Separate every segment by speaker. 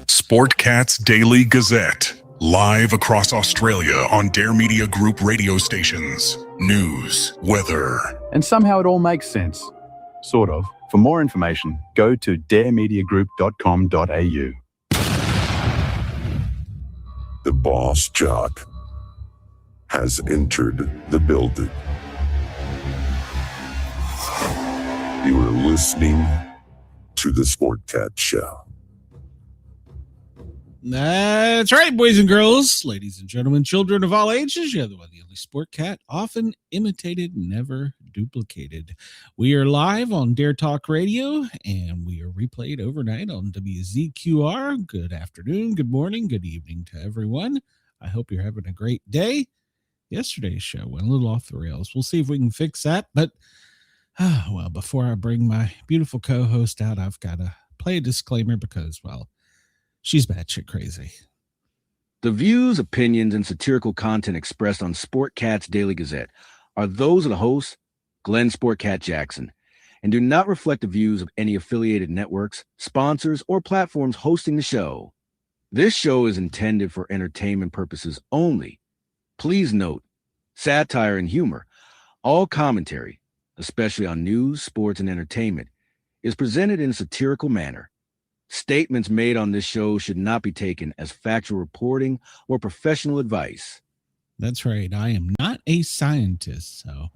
Speaker 1: Sportcat's Daily Gazette. Live across Australia on Dare Media Group radio stations. News, weather.
Speaker 2: And somehow it all makes sense. Sort of. For more information, go to daremediagroup.com.au.
Speaker 3: The boss jock has entered the building. You are listening to the Sportcat Show.
Speaker 4: That's right, boys and girls, ladies and gentlemen, children of all ages. You're the one, the only Sportcat, often imitated, never duplicated. We are live on Dare Talk Radio, and we are replayed overnight on WZQR. Good afternoon, good morning, good evening to everyone. I hope you're having a great day. Yesterday's show went a little off the rails. We'll see if we can fix that. But, well, before I bring my beautiful co-host out, I've got to play a disclaimer because, well, she's batshit crazy.
Speaker 5: The views, opinions, and satirical content expressed on Sportcat's Daily Gazette are those of the host, Glenn Sportcat Jackson, and do not reflect the views of any affiliated networks, sponsors, or platforms hosting the show. This show is intended for entertainment purposes only. Please note, satire and humor, all commentary, especially on news, sports, and entertainment, is presented in a satirical manner. Statements made on this show should not be taken as factual reporting or professional advice.
Speaker 4: That's right. I am not a scientist. So,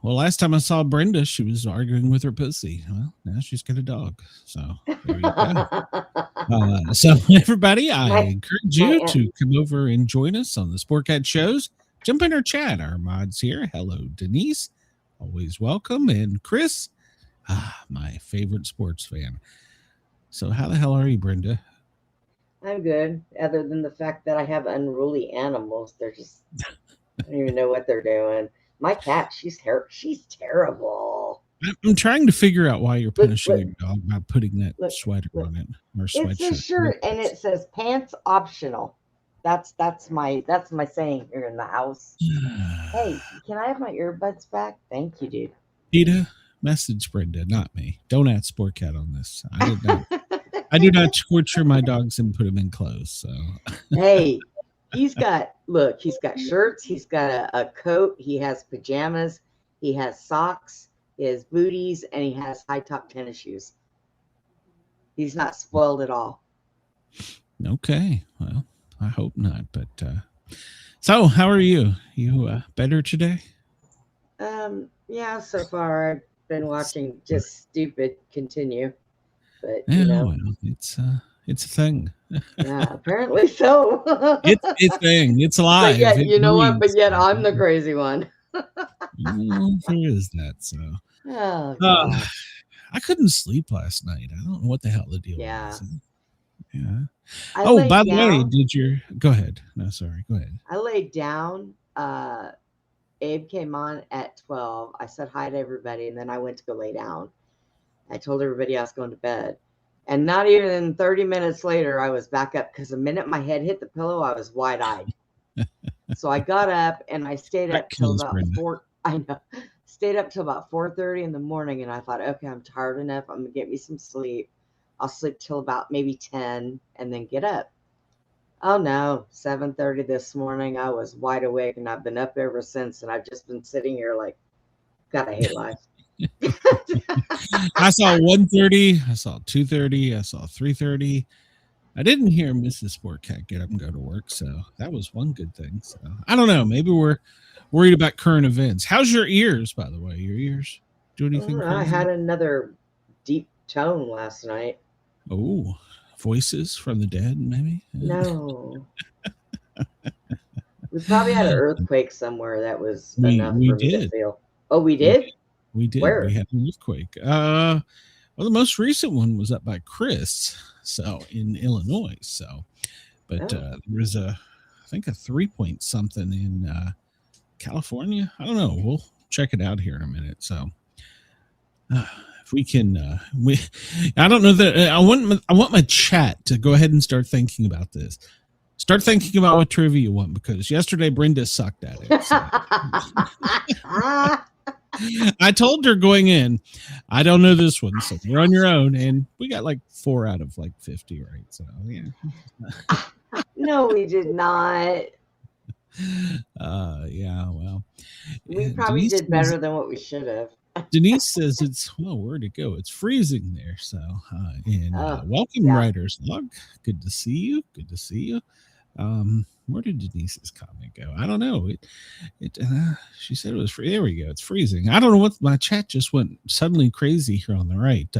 Speaker 4: last time I saw Brenda, she was arguing with her pussy. Well, now she's got a dog. So, there you go. So, everybody, I encourage you to come over and join us on the Sportcat shows. Jump in our chat. Our mods here. Hello, Denise. Always welcome. And Chris, my favorite sports fan. So how the hell are you, Brenda?
Speaker 6: I'm good, other than the fact that I have unruly animals. They're just, I don't even know what they're doing. My cat, she's terrible.
Speaker 4: I'm trying to figure out why you're punishing your dog by putting that sweater on it. Or
Speaker 6: it's a shirt, and it says pants optional. That's my saying here in the house. Hey, can I have my earbuds back? Thank you, dude.
Speaker 4: Peter, message Brenda, not me. Don't add Sportcat on this. I do not torture my dogs and put them in clothes. So
Speaker 6: hey, he's got shirts, he's got a coat, he has pajamas, he has socks, he has booties, and he has high top tennis shoes. He's not spoiled at all.
Speaker 4: Okay, well, I hope not. But so how are you? You better today?
Speaker 6: Yeah, so far I've been watching just stupid continue, but
Speaker 4: well, it's a thing.
Speaker 6: Yeah, apparently so.
Speaker 4: it's a thing. It's alive.
Speaker 6: But yet, you know what? But yet I'm the crazy one.
Speaker 4: Well, there is that. So, I couldn't sleep last night. I don't know what the hell the deal was. Yeah. By the way, go ahead. No, sorry. Go ahead.
Speaker 6: I laid down. Abe came on at 12. I said hi to everybody, and then I went to go lay down. I told everybody I was going to bed. And not even 30 minutes later, I was back up because the minute my head hit the pillow, I was wide-eyed. So I got up, and I stayed up till about 4:30 in the morning, and I thought, okay, I'm tired enough. I'm going to get me some sleep. I'll sleep till about maybe 10 and then get up. Oh no, 7:30 this morning. I was wide awake, and I've been up ever since, and I've just been sitting here like, God, I hate life.
Speaker 4: I saw 1:30, I saw 2:30, I saw 3:30. I didn't hear Mrs. Sportcat get up and go to work, so that was one good thing. So I don't know, maybe we're worried about current events. How's your ears, by the way? Your ears do anything?
Speaker 6: I had another deep tone last night.
Speaker 4: Oh, voices from the dead, maybe?
Speaker 6: No. We probably had an earthquake somewhere that was enough for me to feel. Oh, we did?
Speaker 4: We did.
Speaker 6: Where?
Speaker 4: We had an earthquake. Well, the most recent one was up by Chris, so in Illinois. So, but there was I think a 3-point something in California. I don't know. We'll check it out here in a minute. So, if we can, I don't know that I want my chat to go ahead and start thinking about this. Start thinking about what trivia you want, because yesterday Brenda sucked at it. So. I told her going in, I don't know this one, so you're on your own. And we got like 4 out of like 50 right. So yeah.
Speaker 6: No, we did not.
Speaker 4: Yeah, well.
Speaker 6: We probably
Speaker 4: Denise
Speaker 6: did better than what we should have.
Speaker 4: Denise says it's, well, where'd it go? It's freezing there. So welcome,
Speaker 6: yeah.
Speaker 4: Writer's Log. Good to see you. Good to see you. Where did Denise's comment go? I don't know. She said it was free. There we go. It's freezing. I don't know what, my chat just went suddenly crazy here on the right.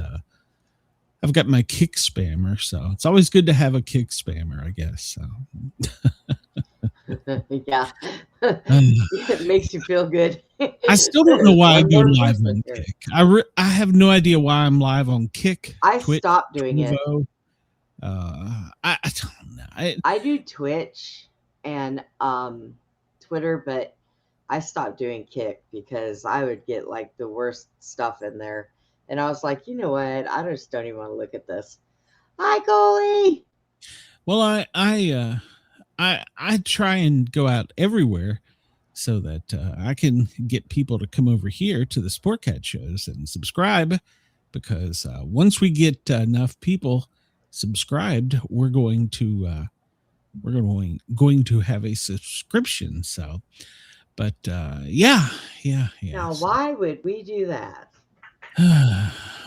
Speaker 4: I've got my kick spammer, so it's always good to have a kick spammer, I guess. So
Speaker 6: yeah. It makes you feel good.
Speaker 4: I still don't know why I go live on Kick. I have no idea why I'm live on Kick.
Speaker 6: I
Speaker 4: Twitch,
Speaker 6: stopped doing
Speaker 4: Tivo. I don't know.
Speaker 6: I do Twitch and Twitter, but I stopped doing Kick because I would get like the worst stuff in there. And I was like, you know what? I just don't even want to look at this. Hi, goalie.
Speaker 4: Well, I try and go out everywhere so that I can get people to come over here to the Sportcat shows and subscribe, because once we get enough people subscribed, we're going to have a subscription. So, but yeah.
Speaker 6: Now, why would we do that?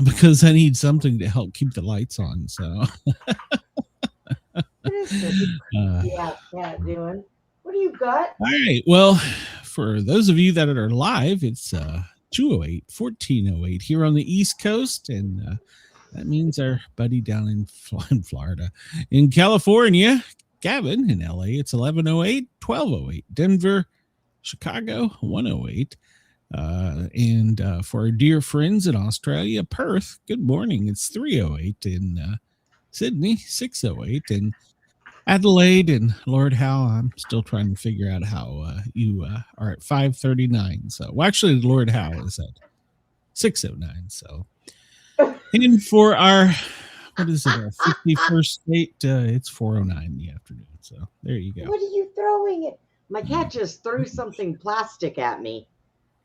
Speaker 4: Because I need something to help keep the lights on. So
Speaker 6: What is this creepy ass cat doing? What do you got?
Speaker 4: all right. Well, for those of you that are live, it's 208-1408 here on the East Coast, and that means our buddy down in Florida. In California, Gavin in LA, it's 1108-1208. Denver, Chicago, 108. And for our dear friends in Australia, Perth, good morning. It's 308. In Sydney, 608. And Adelaide and Lord Howe, I'm still trying to figure out how you are at 539. So, well, actually, Lord Howe is at 609. So, and for our, what is it, our 51st state, it's 409 in the afternoon. So, there you go.
Speaker 6: What are you throwing it? My cat just threw something plastic at me.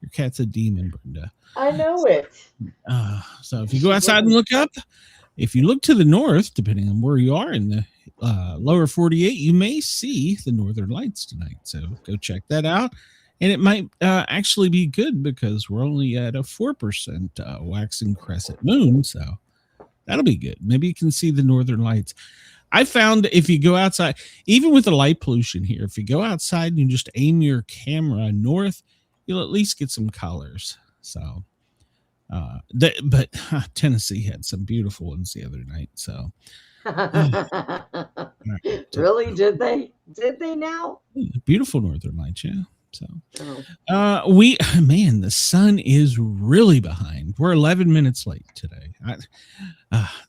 Speaker 4: Your cat's a demon, Brenda.
Speaker 6: I know it.
Speaker 4: So if you go outside and look up, if you look to the north, depending on where you are in the lower 48, you may see the northern lights tonight. So go check that out. And it might actually be good because we're only at a 4% waxing crescent moon. So that'll be good. Maybe you can see the northern lights. I found if you go outside, even with the light pollution here, if you go outside and you just aim your camera north, you'll at least get some colors. So, but Tennessee had some beautiful ones the other night. So,
Speaker 6: really, did they? Did they now?
Speaker 4: Beautiful northern lights, yeah. So, the sun is really behind. We're 11 minutes late today.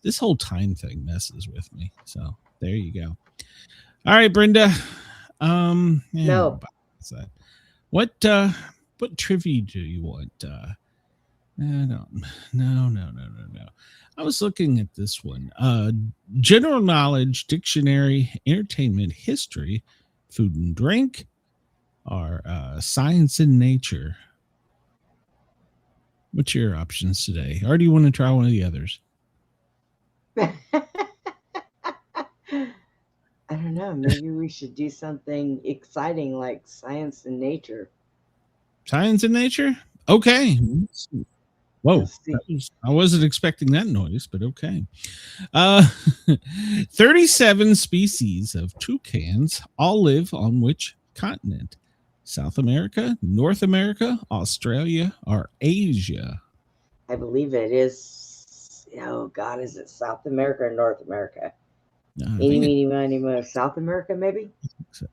Speaker 4: This whole time thing messes with me. So there you go. All right, Brenda.
Speaker 6: No.
Speaker 4: What trivia do you want? No. I was looking at this one. General knowledge, dictionary, entertainment, history, food and drink, or science and nature. What's your options today? Or do you want to try one of the others?
Speaker 6: I don't know. Maybe we should do something exciting like science and nature.
Speaker 4: Science and nature? Okay. Whoa. I wasn't expecting that noise, but okay. 37 species of toucans all live on which continent? South America, North America, Australia, or Asia?
Speaker 6: I believe it is. Oh, God, is it South America or North America? South America, maybe?
Speaker 4: So.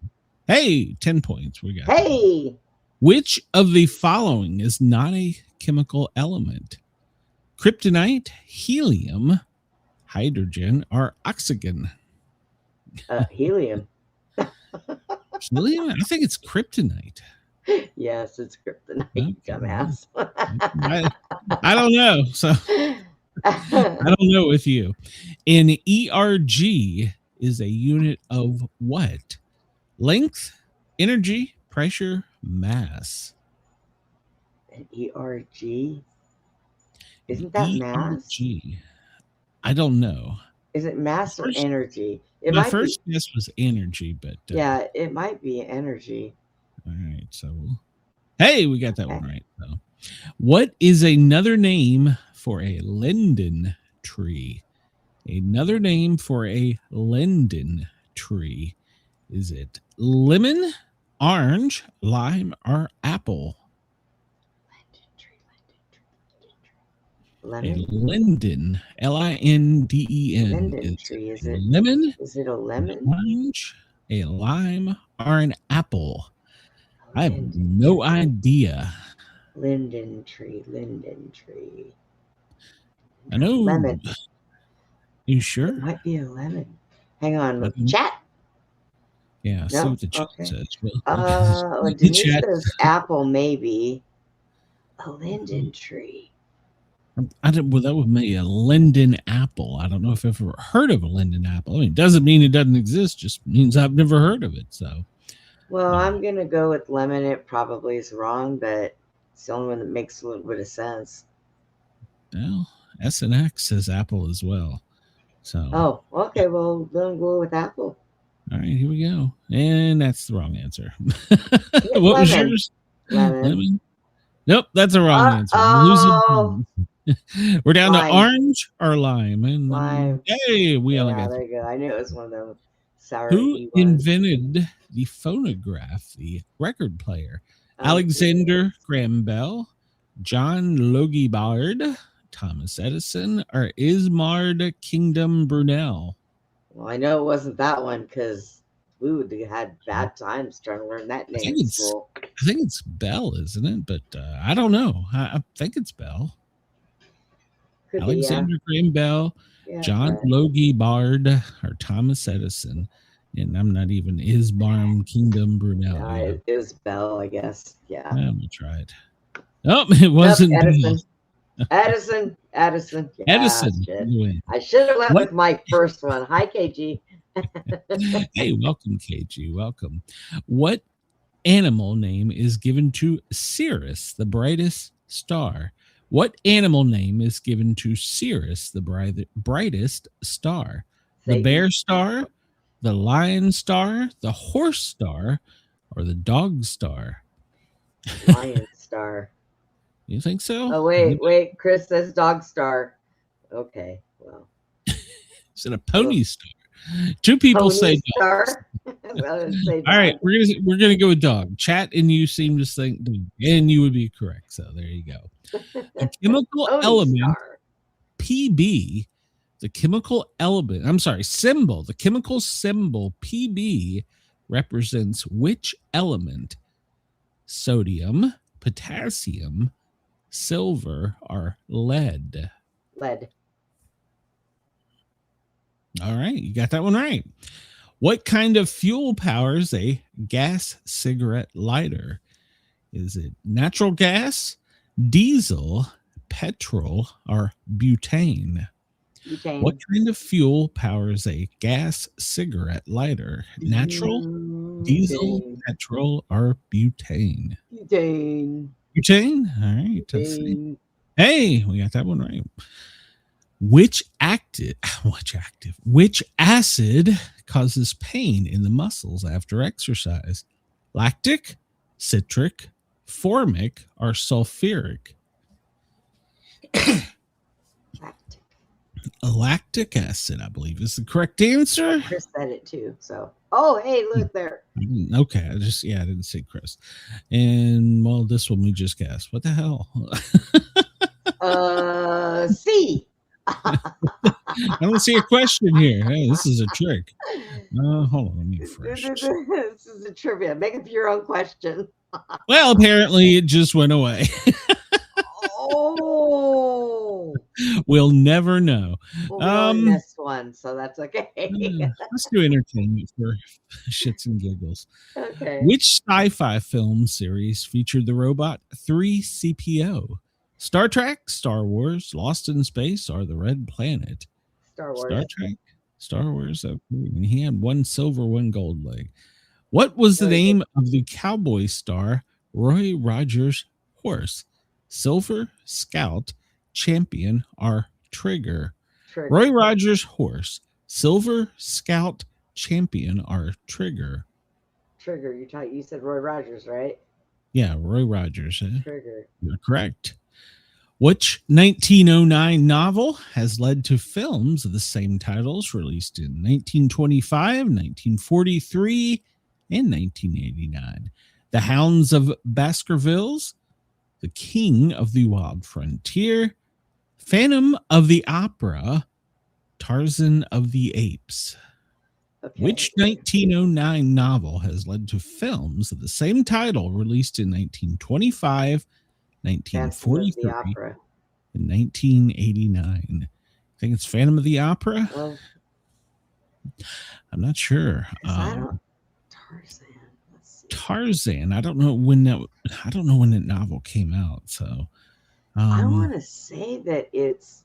Speaker 4: Hey, 10 points. We got.
Speaker 6: Hey!
Speaker 4: Which of the following is not a chemical element? Kryptonite, helium, hydrogen, or oxygen?
Speaker 6: Helium.
Speaker 4: Helium? I think it's kryptonite.
Speaker 6: Yes, it's kryptonite, okay. Dumbass.
Speaker 4: I don't know. So I don't know with you. An ERG is a unit of what? Length, energy, pressure, mass.
Speaker 6: An ERG? Isn't that mass?
Speaker 4: ERG. I don't know.
Speaker 6: Is it mass or energy?
Speaker 4: My first guess was energy, but
Speaker 6: yeah, it might be energy.
Speaker 4: All right, so hey, we got that one right. So, what is another name for a linden tree? Another name for a linden tree. Is it lemon, orange, lime, or apple?
Speaker 6: Lemon?
Speaker 4: A linden, L-I-N-D-E-N.
Speaker 6: Linden tree. Is it
Speaker 4: lemon?
Speaker 6: Is it a lemon?
Speaker 4: Orange, a lime, or an apple? I have no idea.
Speaker 6: Linden tree. Linden tree.
Speaker 4: I know.
Speaker 6: Lemon.
Speaker 4: You sure?
Speaker 6: It might be a lemon. Hang on. Chat.
Speaker 4: Yeah, see what the chat says.
Speaker 6: Denise says apple, maybe. A linden tree.
Speaker 4: Well, that would be a linden apple. I don't know if I've ever heard of a linden apple. I mean, it doesn't mean it doesn't exist. Just means I've never heard of it. So,
Speaker 6: well, I'm gonna go with lemon. It probably is wrong, but it's the only one that makes a little bit of sense.
Speaker 4: Well, SNX says apple as well. So,
Speaker 6: oh, okay. Well, then go with apple.
Speaker 4: All right, here we go. And that's the wrong answer. What was yours? Lemon. Nope, that's a wrong answer. We're down to orange or lime. And
Speaker 6: lime.
Speaker 4: Hey, we only got
Speaker 6: there you go. I knew it was one of them sour.
Speaker 4: Who invented the phonograph, the record player? Alexander Graham Bell, John Logie Bard, Thomas Edison, or Ismard Kingdom Brunel?
Speaker 6: Well, I know it wasn't that one because we would have had bad times trying to learn that name in school.
Speaker 4: I think it's Bell, isn't it? But I don't know. I think it's Bell.
Speaker 6: Could
Speaker 4: Alexander Graham Bell, John Logie Bard, or Thomas Edison. And I'm not even Isbarm Kingdom Brunel.
Speaker 6: It is Bell, I guess. Yeah.
Speaker 4: I'm going to try it. Oh, it wasn't
Speaker 6: Edison. Edison. Yeah,
Speaker 4: Edison.
Speaker 6: I should have went with my first one. Hi, KG.
Speaker 4: Hey, welcome, KG. Welcome. What animal name is given to Sirius, the brightest star? What animal name is given to Sirius, the brightest star? The bear star, the lion star, the horse star, or the dog star?
Speaker 6: Lion star.
Speaker 4: You think so?
Speaker 6: Oh, wait. Chris says dog star. Okay, well.
Speaker 4: Is it a pony star? Two people say
Speaker 6: star.
Speaker 4: All right, we're gonna go with dog. Chat and you seem to think, and you would be correct. So there you go. The chemical element PB, the chemical element. I'm sorry, symbol. The chemical symbol PB represents which element? Sodium, potassium, silver, or lead?
Speaker 6: Lead.
Speaker 4: All right, you got that one right. What kind of fuel powers a gas cigarette lighter? Is it natural gas, diesel, petrol, or butane?
Speaker 6: Butane.
Speaker 4: What kind of fuel powers a gas cigarette lighter? Natural, diesel, petrol, or butane?
Speaker 6: Butane.
Speaker 4: Butane? All right. Let's see. Hey, we got that one right. Which acid causes pain in the muscles after exercise? Lactic, citric, formic, or sulfuric? Lactic acid, I believe, is the correct answer.
Speaker 6: Chris said it too. So, hey, look there.
Speaker 4: Okay, I didn't say Chris. And well, this one we just guessed. What the hell?
Speaker 6: C.
Speaker 4: I don't see a question here. Hey, this is a trick. Hold on, let me refresh.
Speaker 6: This is a trivia. Make up your own question.
Speaker 4: Well, apparently it just went away.
Speaker 6: Oh.
Speaker 4: We'll never know.
Speaker 6: Well, we missed one, so that's okay.
Speaker 4: Let's do entertainment for shits and giggles.
Speaker 6: Okay.
Speaker 4: Which sci-fi film series featured the robot 3CPO? Star Trek, Star Wars, Lost in Space, or The Red Planet?
Speaker 6: Star Wars.
Speaker 4: Star Trek, Star Wars. Okay. And he had one silver, one gold leg. What was the name of the cowboy star Roy Rogers' horse? Silver Scout Champion are Trigger.
Speaker 6: Trigger.
Speaker 4: Roy Rogers' horse, Silver Scout Champion are Trigger.
Speaker 6: Trigger. You said Roy Rogers, right?
Speaker 4: Yeah, Roy Rogers.
Speaker 6: Trigger.
Speaker 4: You're correct. Which 1909 novel has led to films of the same titles released in 1925, 1943, and 1989? The Hounds of Baskervilles, The King of the Wild Frontier, Phantom of the Opera, Tarzan of the Apes.
Speaker 6: Okay.
Speaker 4: Which 1909 novel has led to films of the same title released in 1925, 1943, and 1989? I think it's Phantom of the Opera.
Speaker 6: Well,
Speaker 4: I'm not sure.
Speaker 6: Tarzan. Let's see.
Speaker 4: Tarzan. I don't know when that novel came out. So
Speaker 6: I want to say that it's,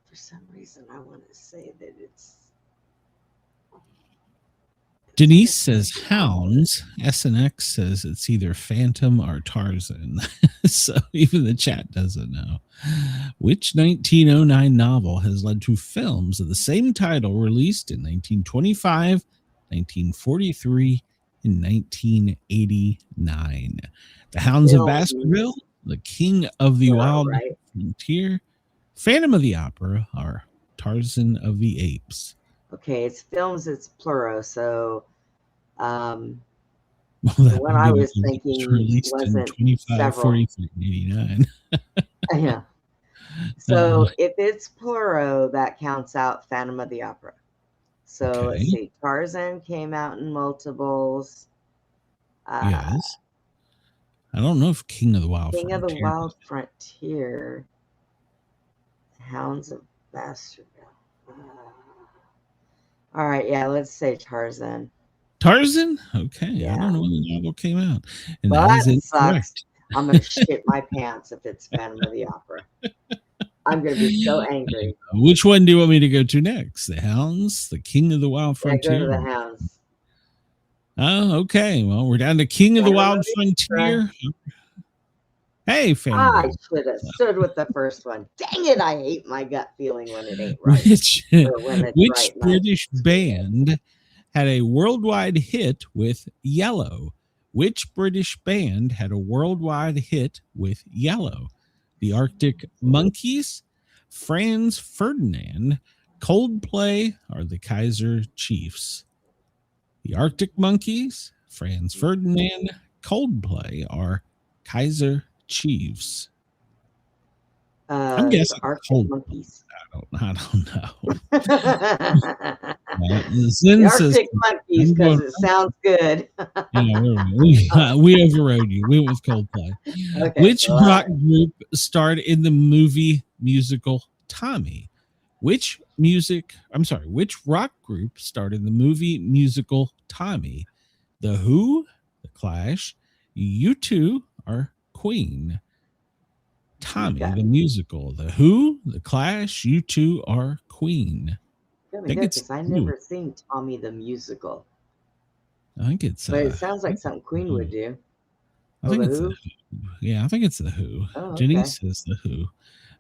Speaker 6: for some reason, I want to say that it's.
Speaker 4: Denise says Hounds. SNX says it's either Phantom or Tarzan. So even the chat doesn't know. Which 1909 novel has led to films of the same title released in 1925, 1943, and 1989? The Hounds of Baskerville, The King of the Wild Frontier, Phantom of the Opera, or Tarzan of the Apes.
Speaker 6: Okay, it's films, it's plural, so
Speaker 4: Well,
Speaker 6: what I was thinking
Speaker 4: released
Speaker 6: wasn't
Speaker 4: in 25,
Speaker 6: several.
Speaker 4: 43, 89.
Speaker 6: Yeah. So if it's plural, that counts out Phantom of the Opera. So let's see, Tarzan came out in multiples.
Speaker 4: Yes. I don't know if King of the Wild
Speaker 6: King
Speaker 4: Frontier.
Speaker 6: of the Wild Frontier. Hounds of Baskerville. All right, yeah, let's say Tarzan.
Speaker 4: Tarzan? Okay.
Speaker 6: Yeah.
Speaker 4: I don't know when the novel came out. And
Speaker 6: Well,
Speaker 4: that is
Speaker 6: that
Speaker 4: incorrect.
Speaker 6: sucks. I'm going to shit my pants if it's Phantom of the Opera. I'm going to be so angry.
Speaker 4: Which one do you want me to go to next? The Hounds? The King of the Wild Frontier?
Speaker 6: Yeah, go to the Hounds.
Speaker 4: Oh, okay. Well, we're down to King of the Wild Frontier. Hey, family.
Speaker 6: I should have stood with the first one. Dang it, I hate my gut feeling when it ain't right.
Speaker 4: Which British band had a worldwide hit with Yellow? Which British band had a worldwide hit with Yellow? The Arctic Monkeys, Franz Ferdinand, Coldplay, or the Kaiser Chiefs? The Arctic Monkeys, Franz Ferdinand, Coldplay, or Kaiser Chiefs? I'm guessing
Speaker 6: Arctic Monkeys.
Speaker 4: I don't know.
Speaker 6: The Arctic Monkeys, because it sounds good.
Speaker 4: Yeah, we overrode you. We went with Coldplay. Okay, which rock group starred in the movie musical Tommy? Which rock group starred in the movie musical Tommy? The Who, The Clash, U2, or Queen? Tommy, the musical. The Who, The Clash, U2, or Queen?
Speaker 6: I think it's I've never seen Tommy the musical.
Speaker 4: I think it's.
Speaker 6: But it sounds like something Queen would do.
Speaker 4: I think it's the Who. Yeah, I think it's the Who. Oh, okay. Denise says the Who.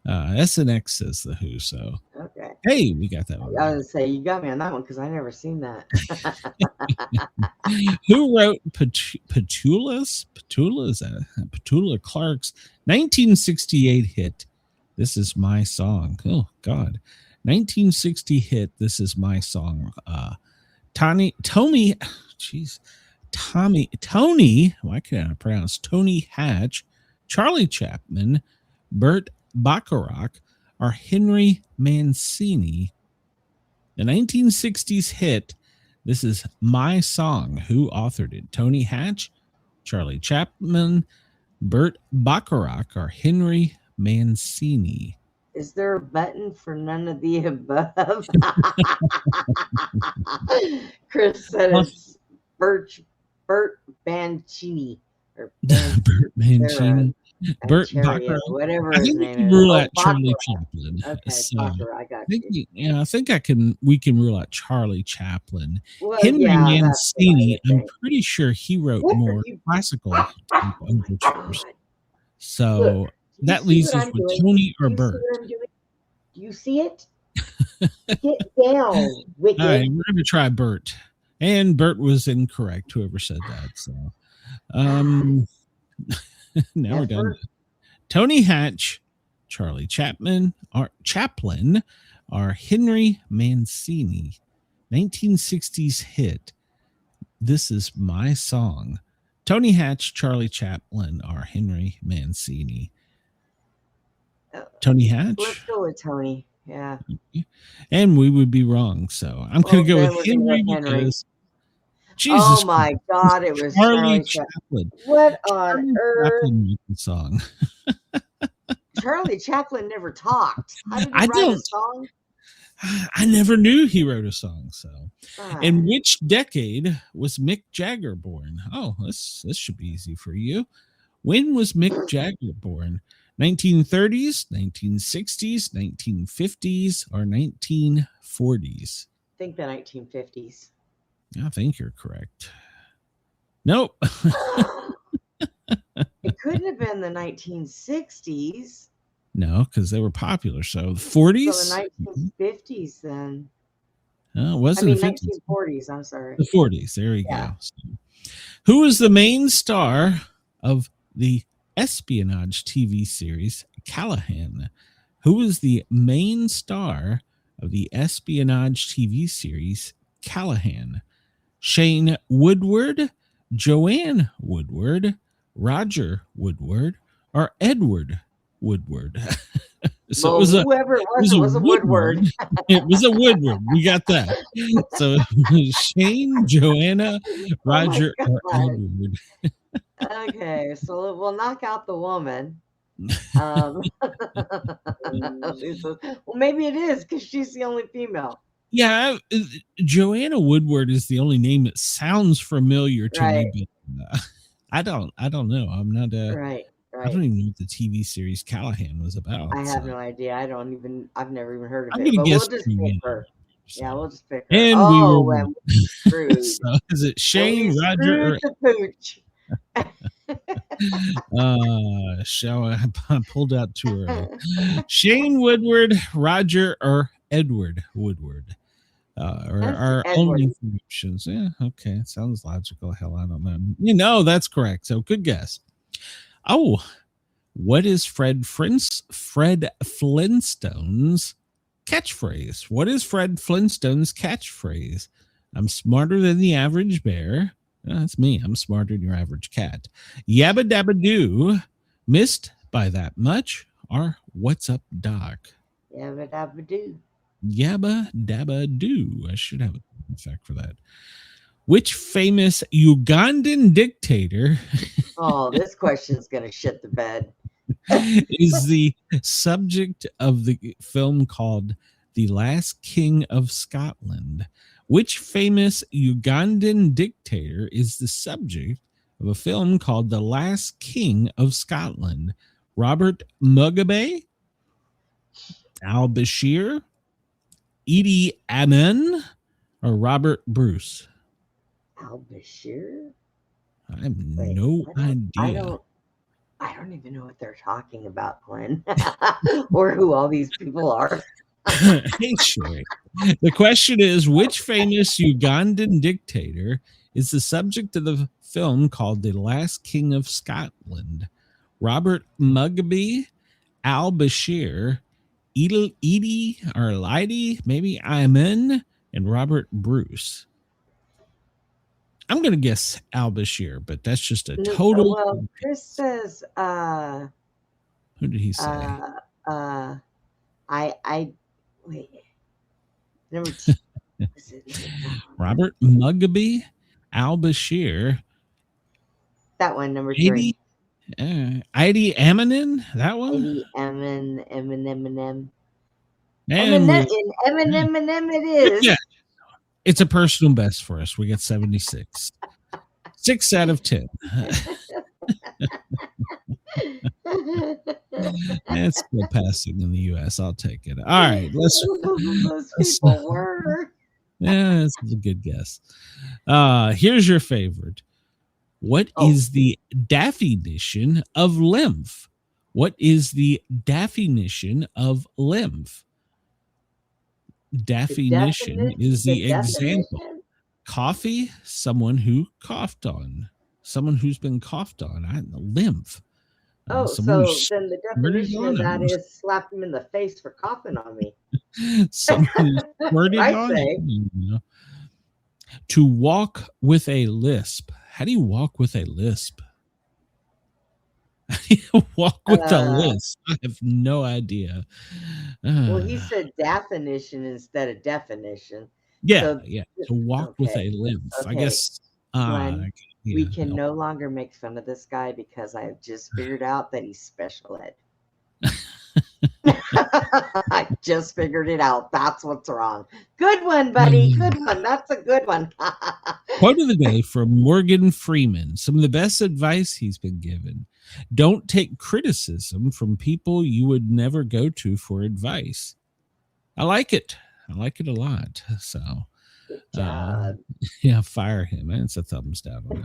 Speaker 4: SNX says the Who. So
Speaker 6: okay.
Speaker 4: Hey, we got that one.
Speaker 6: I was gonna say you got me on that one because I never seen that.
Speaker 4: Who wrote Petula Clark's 1968 hit? This Is My Song. Oh God. 1960 hit, This Is My Song. Tony, why can't I pronounce? Tony Hatch, Charlie Chaplin, Burt Bacharach, or Henry Mancini? The 1960s hit, This Is My Song. Who authored it? Tony Hatch, Charlie Chaplin, Burt Bacharach, or Henry Mancini?
Speaker 6: Is there a button for none of the above? Chris said it's Burt Bancini. Or
Speaker 4: Bert Mancini. Bert Bacharach.
Speaker 6: whatever
Speaker 4: I
Speaker 6: his
Speaker 4: think we
Speaker 6: name
Speaker 4: can
Speaker 6: is.
Speaker 4: rule
Speaker 6: Oh,
Speaker 4: out Charlie
Speaker 6: Bacharach.
Speaker 4: Chaplin.
Speaker 6: Okay,
Speaker 4: So,
Speaker 6: Bacharach, I got
Speaker 4: I think
Speaker 6: you.
Speaker 4: I think we can rule out Charlie Chaplin.
Speaker 6: Well,
Speaker 4: Henry
Speaker 6: yeah, that's what I
Speaker 4: Mancini,
Speaker 6: would
Speaker 4: I'm
Speaker 6: think.
Speaker 4: pretty sure he wrote
Speaker 6: What are
Speaker 4: more
Speaker 6: you-
Speaker 4: classical
Speaker 6: Oh my
Speaker 4: overtures.
Speaker 6: God.
Speaker 4: So
Speaker 6: Look, do you
Speaker 4: that
Speaker 6: see
Speaker 4: leaves
Speaker 6: what
Speaker 4: us
Speaker 6: I'm
Speaker 4: with
Speaker 6: doing?
Speaker 4: Tony or
Speaker 6: Do you see
Speaker 4: Bert.
Speaker 6: what I'm doing? Do you see it? Get down, wicked.
Speaker 4: All right, we're going to try Bert. And Bert was incorrect, whoever said that. So now we're done. Tony Hatch, Charlie Chaplin, or Henry Mancini. 1960s hit. This is my song. Tony Hatch, Charlie Chaplin, or Henry Mancini. Tony Hatch.
Speaker 6: Let's go with Tony. Yeah.
Speaker 4: And we would be wrong. So I'm going to go with Henry because Jesus.
Speaker 6: Oh my God, it was Charlie
Speaker 4: Chaplin.
Speaker 6: What on earth?
Speaker 4: Chaplin wrote the song.
Speaker 6: Charlie Chaplin never talked. How did he write a song?
Speaker 4: I never knew he wrote a song. So, in which decade was Mick Jagger born? Oh, this should be easy for you. When was Mick Jagger born? 1930s, 1960s, 1950s, or 1940s?
Speaker 6: I think the 1950s.
Speaker 4: I think you're correct. Nope.
Speaker 6: It couldn't have been the 1960s.
Speaker 4: No, because they were popular. So the 40s?
Speaker 6: So the 1950s then.
Speaker 4: No, it wasn't the 50s.
Speaker 6: 1940s. I'm sorry.
Speaker 4: The 40s. There we go. So, who is the main star of the espionage TV series Callahan? Who is the main star of the espionage TV series Callahan? Shane Woodward, Joanne Woodward, Roger Woodward, or Edward Woodward? So
Speaker 6: well, whoever it was a Woodward.
Speaker 4: It was a Woodward. We got that. So Shane, Joanna, Roger, or Edward.
Speaker 6: Okay, so we'll knock out the woman. Well, maybe it is because she's the only female.
Speaker 4: Yeah, Joanna Woodward is the only name that sounds familiar to me. But, I don't know. I'm not
Speaker 6: right.
Speaker 4: I don't even know what the TV series Callahan was about.
Speaker 6: I have no idea. I've never even heard of
Speaker 4: I'm
Speaker 6: it.
Speaker 4: Gonna
Speaker 6: but
Speaker 4: guess
Speaker 6: we'll just pick her. So. Yeah, we'll just pick her.
Speaker 4: And
Speaker 6: we
Speaker 4: were
Speaker 6: screwed.
Speaker 4: So is it Shane, Roger, or
Speaker 6: Pooch?
Speaker 4: I pulled out too early. Shane Woodward, Roger, or Edward Woodward. Our only predictions. Yeah, okay. Sounds logical. Hell, I don't know. That's correct. So good guess. Oh, what is Fred Flintstone's catchphrase? What is Fred Flintstone's catchphrase? I'm smarter than the average bear. That's me. I'm smarter than your average cat. Yabba dabba doo. Missed by that much. Or what's up, Doc?
Speaker 6: Yabba dabba doo.
Speaker 4: Yabba dabba doo. I should have an effect for that. Which famous Ugandan dictator?
Speaker 6: Oh, this question's gonna shit the bed.
Speaker 4: Is the subject of the film called The Last King of Scotland? Which famous Ugandan dictator is the subject of a film called The Last King of Scotland? Robert Mugabe, al-Bashir, Idi Amin, or Robert Bruce?
Speaker 6: Al-Bashir?
Speaker 4: I have no idea.
Speaker 6: I don't even know what they're talking about, Glenn, or who all these people are.
Speaker 4: Hey, Sherry. The question is, which famous Ugandan dictator is the subject of the film called The Last King of Scotland? Robert Mugabe, al-Bashir, Idi or Lidi, maybe Amin, and Robert Bruce. I'm going to guess al-Bashir, but that's just a total.
Speaker 6: Well, Chris says.
Speaker 4: Who did he say?
Speaker 6: Wait. Number 2.
Speaker 4: Robert Mugabe, al-Bashir.
Speaker 6: That one, number 3.
Speaker 4: Idi Amin, that one?
Speaker 6: Idi Amin, Eminem. Eminem it is.
Speaker 4: Yeah. It's a personal best for us. We got 76. 6 out of 10. It's still passing in the U.S. I'll take it. All right,
Speaker 6: Those people were.
Speaker 4: Yeah, that's a good guess. Here's your favorite. What is the definition of lymph? What is the definition of lymph? Definition is the example. Coffee, someone who coughed on. Someone who's been coughed on. Lymph.
Speaker 6: So then the definition of that is slap him in the face for coughing on me.
Speaker 4: Someone who's squirted on it. To walk with a lisp. How do you walk with a lisp? How do you walk with a lisp? I have no idea.
Speaker 6: Well, he said definition instead of definition.
Speaker 4: Yeah. To walk with a lymph. I guess.
Speaker 6: We can no longer make fun of this guy because I have just figured out that he's special ed. I just figured it out. That's what's wrong. Good one, buddy. Good one. That's a good one.
Speaker 4: Quote of the day from Morgan Freeman. Some of the best advice he's been given. Don't take criticism from people you would never go to for advice. I like it. I like it a lot. So, fire him. It's a thumbs down on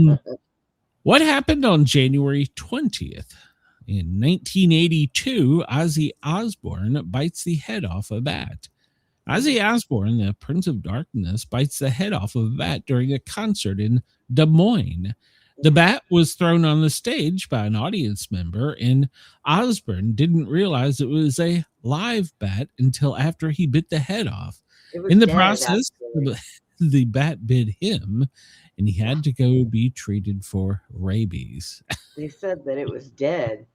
Speaker 4: that. What happened on January 20th? In 1982, Ozzy Osbourne bites the head off a bat. Ozzy Osbourne, the Prince of Darkness, bites the head off of a bat during a concert in Des Moines. The bat was thrown on the stage by an audience member, and Osbourne didn't realize it was a live bat until after he bit the head off. In the process, the bat bit him, and he had to go be treated for rabies.
Speaker 6: They said that it was dead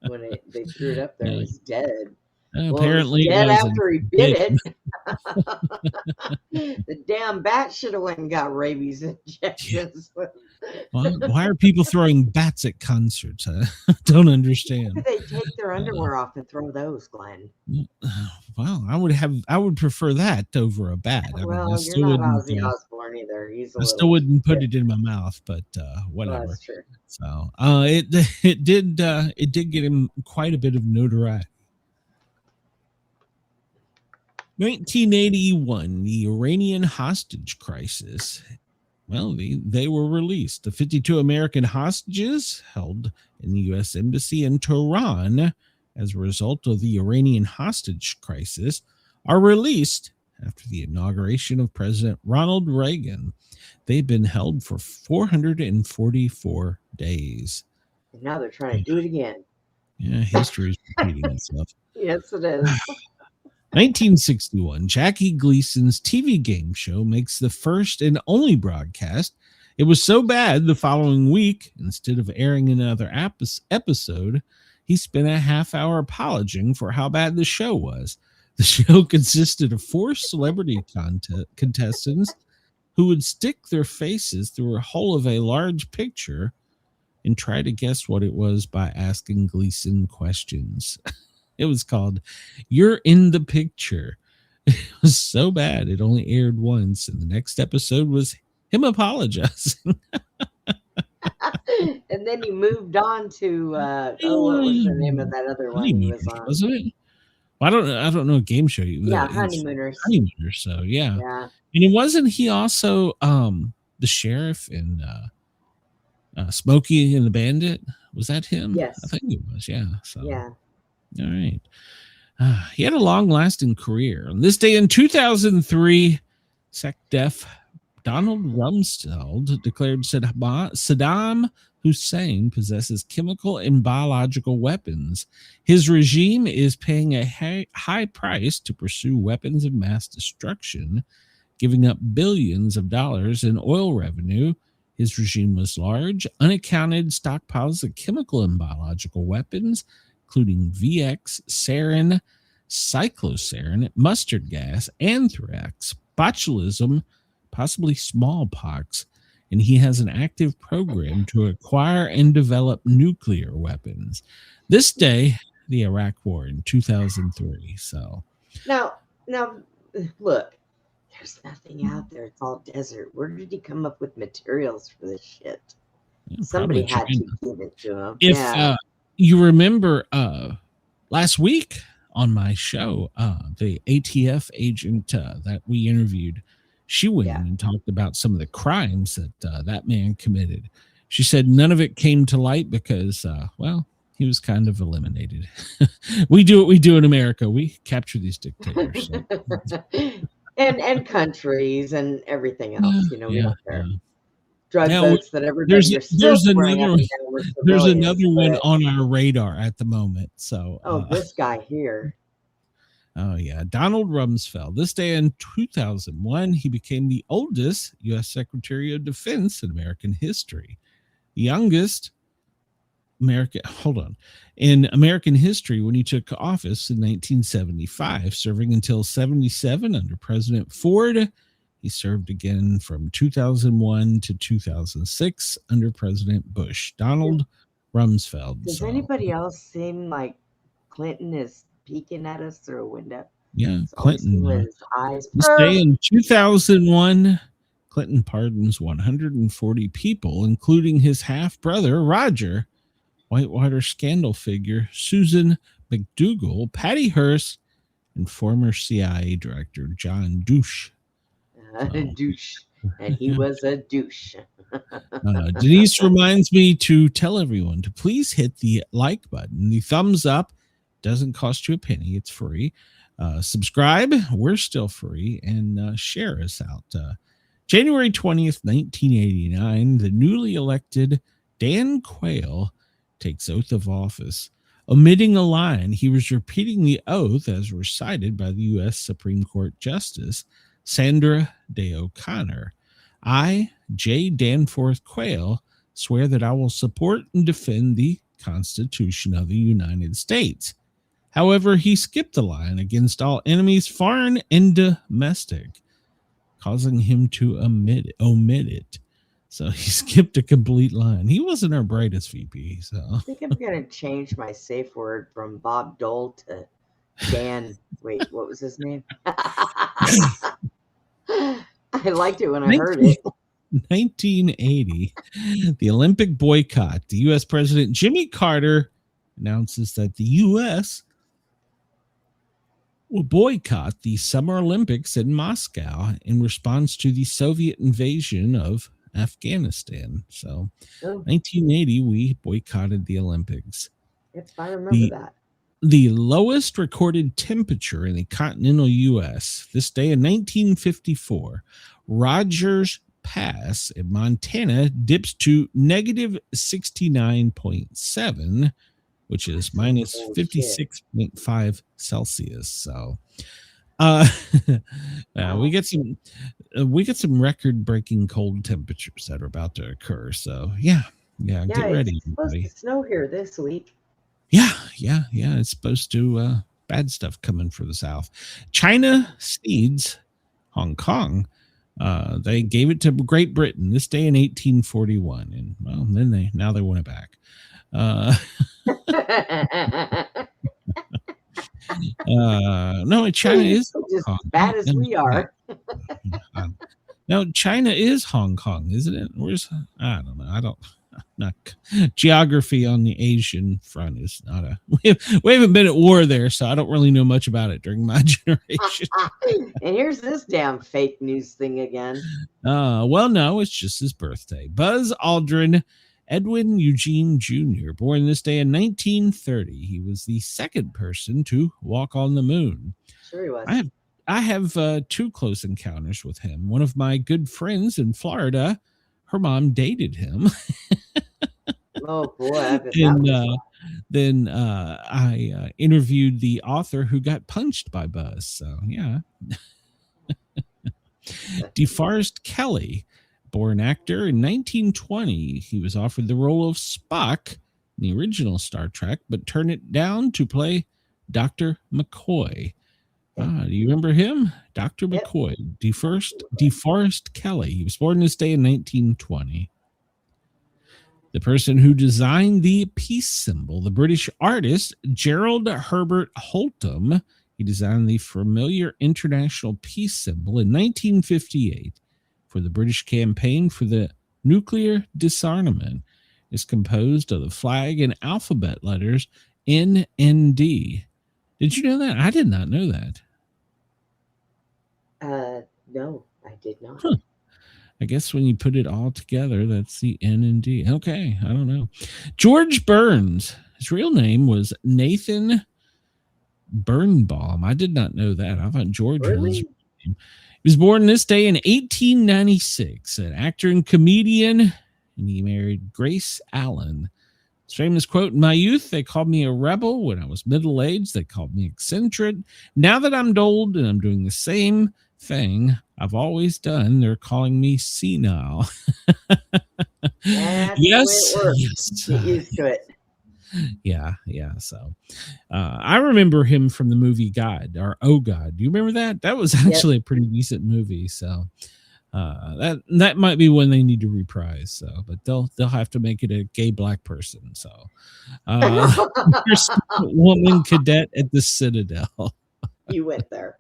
Speaker 6: when they threw it up there. It was dead.
Speaker 4: Apparently,
Speaker 6: it was dead after he bit it. The damn bat should have went and got rabies injections.
Speaker 4: Why are people throwing bats at concerts? I don't understand.
Speaker 6: Why do they take their underwear off and throw those, Glenn?
Speaker 4: Well, I would prefer that over a bat.
Speaker 6: Well, you're not Ozzy Osbourne either.
Speaker 4: I still wouldn't put it in my mouth, but whatever.
Speaker 6: Well, that's true.
Speaker 4: So it did get him quite a bit of notoriety. 1981, the Iranian hostage crisis. Well, they were released. The 52 American hostages held in the U.S. Embassy in Tehran as a result of the Iranian hostage crisis are released after the inauguration of President Ronald Reagan. They've been held for 444 days.
Speaker 6: And now they're trying to do it again.
Speaker 4: Yeah, history is repeating itself.
Speaker 6: Yes, it is.
Speaker 4: 1961, Jackie Gleason's TV game show makes the first and only broadcast. It was so bad the following week, instead of airing another episode, he spent a half-hour apologizing for how bad the show was. The show consisted of 4 celebrity contestants who would stick their faces through a hole of a large picture and try to guess what it was by asking Gleason questions. It was called You're in the Picture. It was so bad it only aired once, and the next episode was him apologizing.
Speaker 6: And then he moved on to what was the name of that other one he was on?
Speaker 4: Wasn't it? Well, I don't know a game show.
Speaker 6: Yeah, Honeymooners.
Speaker 4: Honeymooners. So yeah. And wasn't he also the sheriff in Smokey and the Bandit? Was that him?
Speaker 6: Yes,
Speaker 4: I think it was. Yeah. So
Speaker 6: yeah.
Speaker 4: All right. He had a long-lasting career. On this day in 2003, SecDef Donald Rumsfeld declared Saddam Hussein possesses chemical and biological weapons. His regime is paying a high price to pursue weapons of mass destruction, giving up billions of dollars in oil revenue. His regime was large, unaccounted stockpiles of chemical and biological weapons, including VX, sarin, cyclosarin, mustard gas, anthrax, botulism, possibly smallpox, and he has an active program to acquire and develop nuclear weapons. This day, the Iraq War in 2003. So
Speaker 6: now, look, there's nothing out there. It's all desert. Where did he come up with materials for this shit? Somebody had to give it to him.
Speaker 4: you remember last week on my show, the ATF agent that we interviewed, she went in and talked about some of the crimes that that man committed. She said none of it came to light because, well, he was kind of eliminated. We do what we do in America. We capture these dictators. So.
Speaker 6: and countries and everything else. You know, we don't care. Drug
Speaker 4: Now,
Speaker 6: boats that everybody are still swearing up and down were
Speaker 4: there's
Speaker 6: civilians,
Speaker 4: another one on our radar at the moment. So,
Speaker 6: this guy here.
Speaker 4: Oh, yeah. Donald Rumsfeld. This day in 2001, he became the oldest U.S. Secretary of Defense in American history. The youngest in American history when he took office in 1975, serving until 77 under President Ford. He served again from 2001 to 2006 under President Bush. Donald Rumsfeld.
Speaker 6: Does anybody else seem like Clinton is peeking at us through a window?
Speaker 4: Yeah,
Speaker 6: It's
Speaker 4: Clinton.
Speaker 6: with his eyes.
Speaker 4: This day in 2001, Clinton pardons 140 people, including his half-brother, Roger, Whitewater scandal figure Susan McDougal, Patty Hearst, and former CIA Director John Douche.
Speaker 6: Douche. And he was a douche.
Speaker 4: Denise reminds me to tell everyone to please hit the like button. The thumbs up doesn't cost you a penny. It's free. Subscribe. We're still free. And share us out. January 20th, 1989, the newly elected Dan Quayle takes oath of office. Omitting a line, he was repeating the oath as recited by the U.S. Supreme Court Justice Sandra Day O'Connor. I, J. Danforth Quayle, swear that I will support and defend the Constitution of the United States. However, he skipped the line against all enemies, foreign and domestic, causing him to omit it. So he skipped a complete line. He wasn't our brightest VP. So
Speaker 6: I think I'm going to change my safe word from Bob Dole to Dan. Wait, what was his name? I liked it when I heard it.
Speaker 4: 1980, the Olympic boycott. The U.S. President Jimmy Carter announces that the U.S. will boycott the Summer Olympics in Moscow in response to the Soviet invasion of Afghanistan. So, 1980, we boycotted the Olympics.
Speaker 6: Yep, I remember that.
Speaker 4: The lowest recorded temperature in the continental U.S. this day in 1954, Rogers Pass in Montana dips to negative 69.7, which is minus 56.5 Celsius. So, we get some record breaking cold temperatures that are about to occur. So get ready.
Speaker 6: It's supposed to snow here this week.
Speaker 4: Yeah. It's supposed to bad stuff coming for the South. China cedes Hong Kong. They gave it to Great Britain this day in 1841, and well, then they want it back. No, China is
Speaker 6: just as bad as we are.
Speaker 4: No, China is Hong Kong, isn't it? I don't know. Geography on the Asian front is not we haven't been at war there, so I don't really know much about it during my generation.
Speaker 6: And here's this damn fake news thing again.
Speaker 4: Well, no, it's just his birthday. Buzz Aldrin Edwin Eugene Jr., born this day in 1930. He was the second person to walk on the moon.
Speaker 6: Sure he was.
Speaker 4: I have two close encounters with him. One of my good friends in Florida, her mom dated him.
Speaker 6: Oh boy!
Speaker 4: Then I interviewed the author who got punched by Buzz. So yeah. DeForest Kelley, born actor in 1920. He was offered the role of Spock in the original Star Trek, but turned it down to play Dr. McCoy. Do you remember him? Dr. McCoy, DeForest Kelley. He was born this day in 1920. The person who designed the peace symbol, the British artist Gerald Herbert Holtham. He designed the familiar international peace symbol in 1958 for the British campaign for the nuclear disarmament. is composed of the flag and alphabet letters N and D. Did you know that? I did not know that.
Speaker 6: No, I did not.
Speaker 4: Huh. I guess when you put it all together, that's the N and D. Okay, I don't know. George Burns. His real name was Nathan Birnbaum. I did not know that. I thought George was his real name. He was born this day in 1896, an actor and comedian, and he married Grace Allen. His famous quote, "In my youth, they called me a rebel. When I was middle-aged, they called me eccentric. Now that I'm old and I'm doing the same thing I've always done, they're calling me senile."
Speaker 6: That's
Speaker 4: Yes,
Speaker 6: the way it works.
Speaker 4: yes.
Speaker 6: Get used to it.
Speaker 4: Yeah. So I remember him from the movie God, or Oh God. Do you remember that? That was actually a pretty decent movie. So that might be one they need to reprise. So, but they'll have to make it a gay black person. So there's a woman cadet at the Citadel.
Speaker 6: You went there.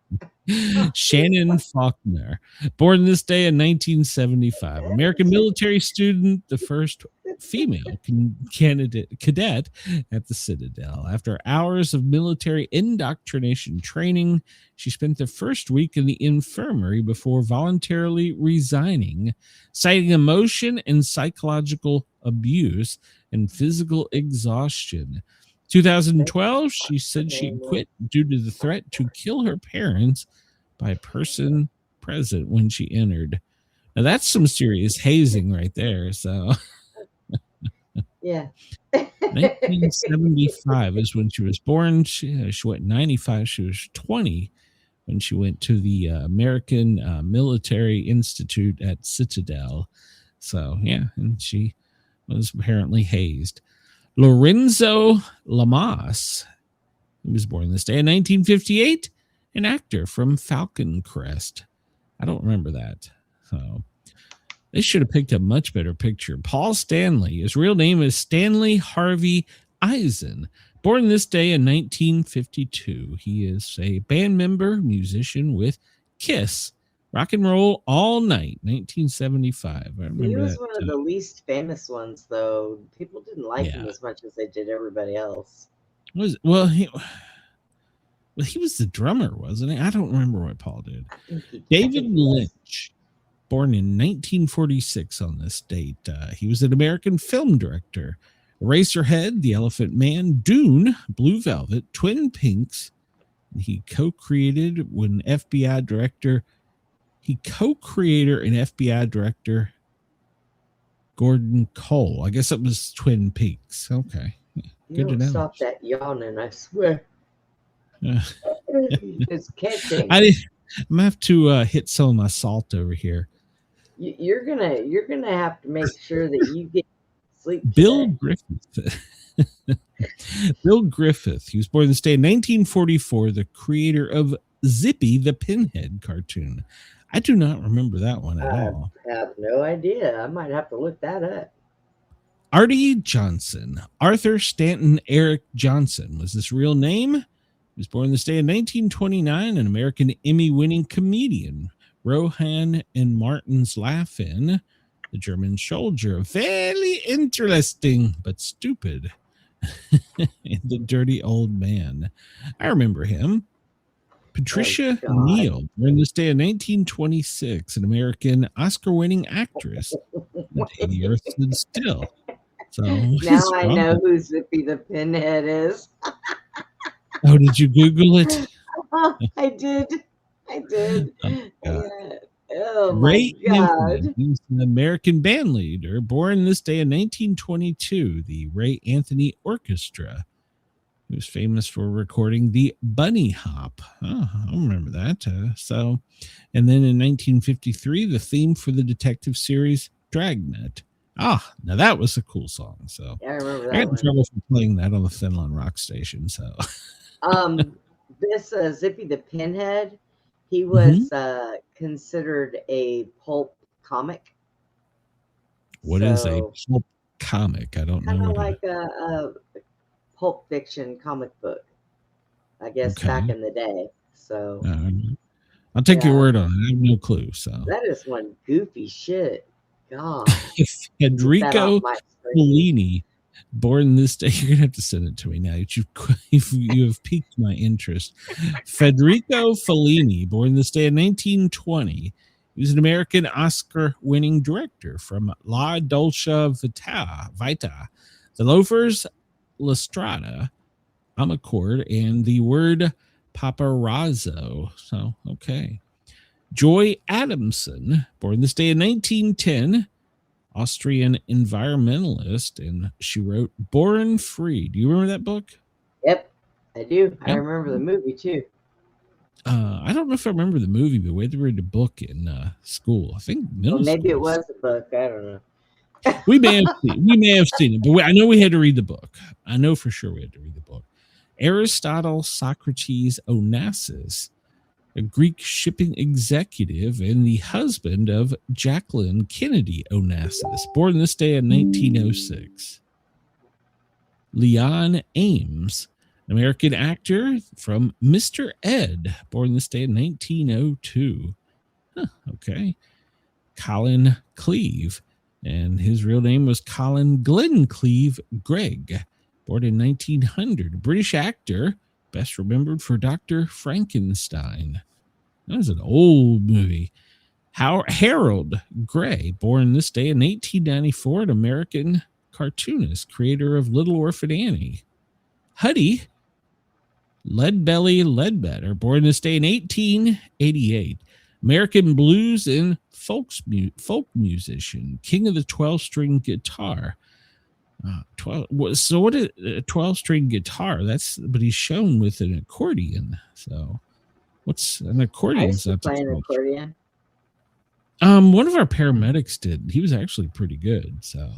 Speaker 4: Shannon Faulkner, born this day in 1975, American military student, the first female cadet at the Citadel. After hours of military indoctrination training, she spent the first week in the infirmary before voluntarily resigning, citing emotion and psychological abuse and physical exhaustion. 2012, she said she quit due to the threat to kill her parents by a person present when she entered. Now that's some serious hazing right there. So
Speaker 6: Yeah.
Speaker 4: 1975 is when she was born. She went 95. She was 20 when she went to the American Military Institute at Citadel. So yeah, and she was apparently hazed. Lorenzo Lamas, he was born this day in 1958, an actor from Falcon Crest. I don't remember that. So they should have picked a much better picture. Paul Stanley, his real name is Stanley Harvey Eisen, born this day in 1952. He is a band member, musician with Kiss. Rock and Roll All Night, 1975. I remember
Speaker 6: He was
Speaker 4: that.
Speaker 6: one of the least famous ones, though. People didn't like him as much as they did everybody else.
Speaker 4: He was the drummer, wasn't he? I don't remember what Paul did. David Lynch, born in 1946 on this date. He was an American film director. Eraserhead, The Elephant Man, Dune, Blue Velvet, Twin Peaks. And he co-creator and FBI director Gordon Cole. I guess it was Twin Peaks. Okay.
Speaker 6: You don't stop that yawning, I swear. It's catching.
Speaker 4: I'm gonna have to hit some of my salt over here.
Speaker 6: You're gonna have to make sure that you get sleep.
Speaker 4: Bill Griffith. Bill Griffith. He was born this day in 1944, the creator of Zippy the Pinhead cartoon. I do not remember that one at all.
Speaker 6: I have no idea. I might have to look that up.
Speaker 4: Artie Johnson. Arthur Stanton Eric Johnson was his real name. He was born this day in 1929, an American Emmy-winning comedian. Rohan and Martin's Laugh-In, the German soldier, very interesting but stupid, and the Dirty Old Man. I remember him. Patricia Neal, born this day in 1926, an American Oscar-winning actress. The Earth Stood Still. So
Speaker 6: now I know who Zippy the Pinhead is.
Speaker 4: Oh, did you Google it?
Speaker 6: I did. Oh
Speaker 4: Ray
Speaker 6: my God.
Speaker 4: Anthony, he's an American band leader, born this day in 1922, the Ray Anthony Orchestra. He was famous for recording the Bunny Hop. Oh, I remember that. And then in 1953, the theme for the detective series Dragnet. Now that was a cool song. So
Speaker 6: yeah, I remember that.
Speaker 4: I got in trouble for playing that on the Finland Rock Station. So,
Speaker 6: this Zippy the Pinhead, he was considered a pulp comic.
Speaker 4: What is a pulp comic? I don't know.
Speaker 6: Kind of like a pulp fiction comic book, I guess, back in the day. So
Speaker 4: I'll take your word on it. I have no clue. So
Speaker 6: that is one goofy shit. God. Get that
Speaker 4: Federico
Speaker 6: off my screen.
Speaker 4: Fellini, born this day. You're gonna have to send it to me now. You have piqued my interest. Federico Fellini, born this day in 1920. He was an American Oscar-winning director from La Dolce Vita, The Loafers, La Strada, Amarcord, and The Word Paparazzo. So, okay. Joy Adamson, born this day in 1910, Austrian environmentalist, and she wrote Born Free. Do you remember that book?
Speaker 6: Yep, I do.
Speaker 4: Yep.
Speaker 6: I remember the movie too.
Speaker 4: I don't know if I remember the movie, but we had to read the book in school. I think middle
Speaker 6: Well, maybe
Speaker 4: school.
Speaker 6: it was a book. I don't know.
Speaker 4: We may have seen it, but I know we had to read the book. I know for sure we had to read the book. Aristotle Socrates Onassis, a Greek shipping executive and the husband of Jacqueline Kennedy Onassis, born this day in 1906. Leon Ames, an American actor from Mr. Ed, born this day in 1902. Okay. Colin Cleave, and his real name was Colin Glenn Cleave Gregg, born in 1900. British actor, best remembered for Dr. Frankenstein. That was an old movie. Harold Gray, born this day in 1894, an American cartoonist, creator of Little Orphan Annie. Huddy Leadbelly Ledbetter, born this day in 1888, American blues and folk musician, king of the 12-string guitar. So what is a 12-string guitar? But he's shown with an accordion. So what's an accordion?
Speaker 6: I used to play an accordion.
Speaker 4: One of our paramedics did. He was actually pretty good. So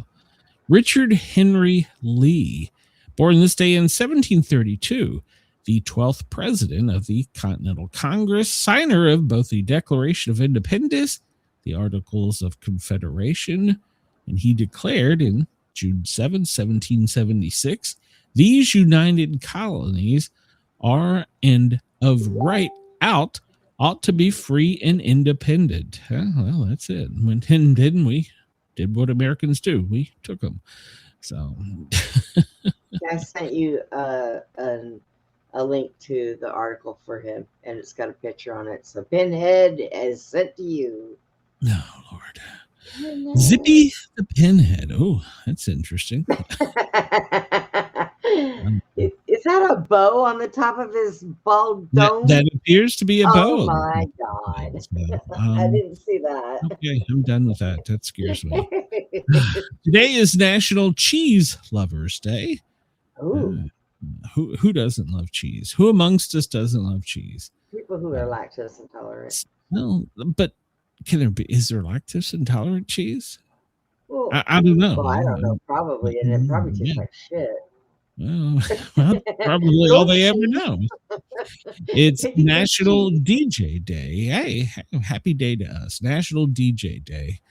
Speaker 4: Richard Henry Lee, born this day in 1732, the 12th president of the Continental Congress, signer of both the Declaration of Independence, the Articles of Confederation, and he declared in June 7, 1776, these united colonies are and of right out ought to be free and independent. Well, that's it. When didn't we? Did what Americans do. We took them. So
Speaker 6: I sent you a link to the article for him, and it's got a picture on it. So Pinhead is sent to you.
Speaker 4: No, Lord. Zippy the Pinhead. Oh, that's interesting.
Speaker 6: Is that a bow on the top of his bald dome?
Speaker 4: That appears to be a bow.
Speaker 6: Oh my God. I didn't see that.
Speaker 4: Okay, I'm done with that. That scares me. Today is National Cheese Lovers Day. Who doesn't love cheese? Who amongst us doesn't love cheese?
Speaker 6: People who are lactose intolerant.
Speaker 4: Well, but is there lactose intolerant cheese?
Speaker 6: Well,
Speaker 4: I don't know.
Speaker 6: Well, I don't know. Probably, and it probably tastes like shit.
Speaker 4: Well, probably all they ever know. It's National DJ Day. Hey, happy day to us. National DJ Day.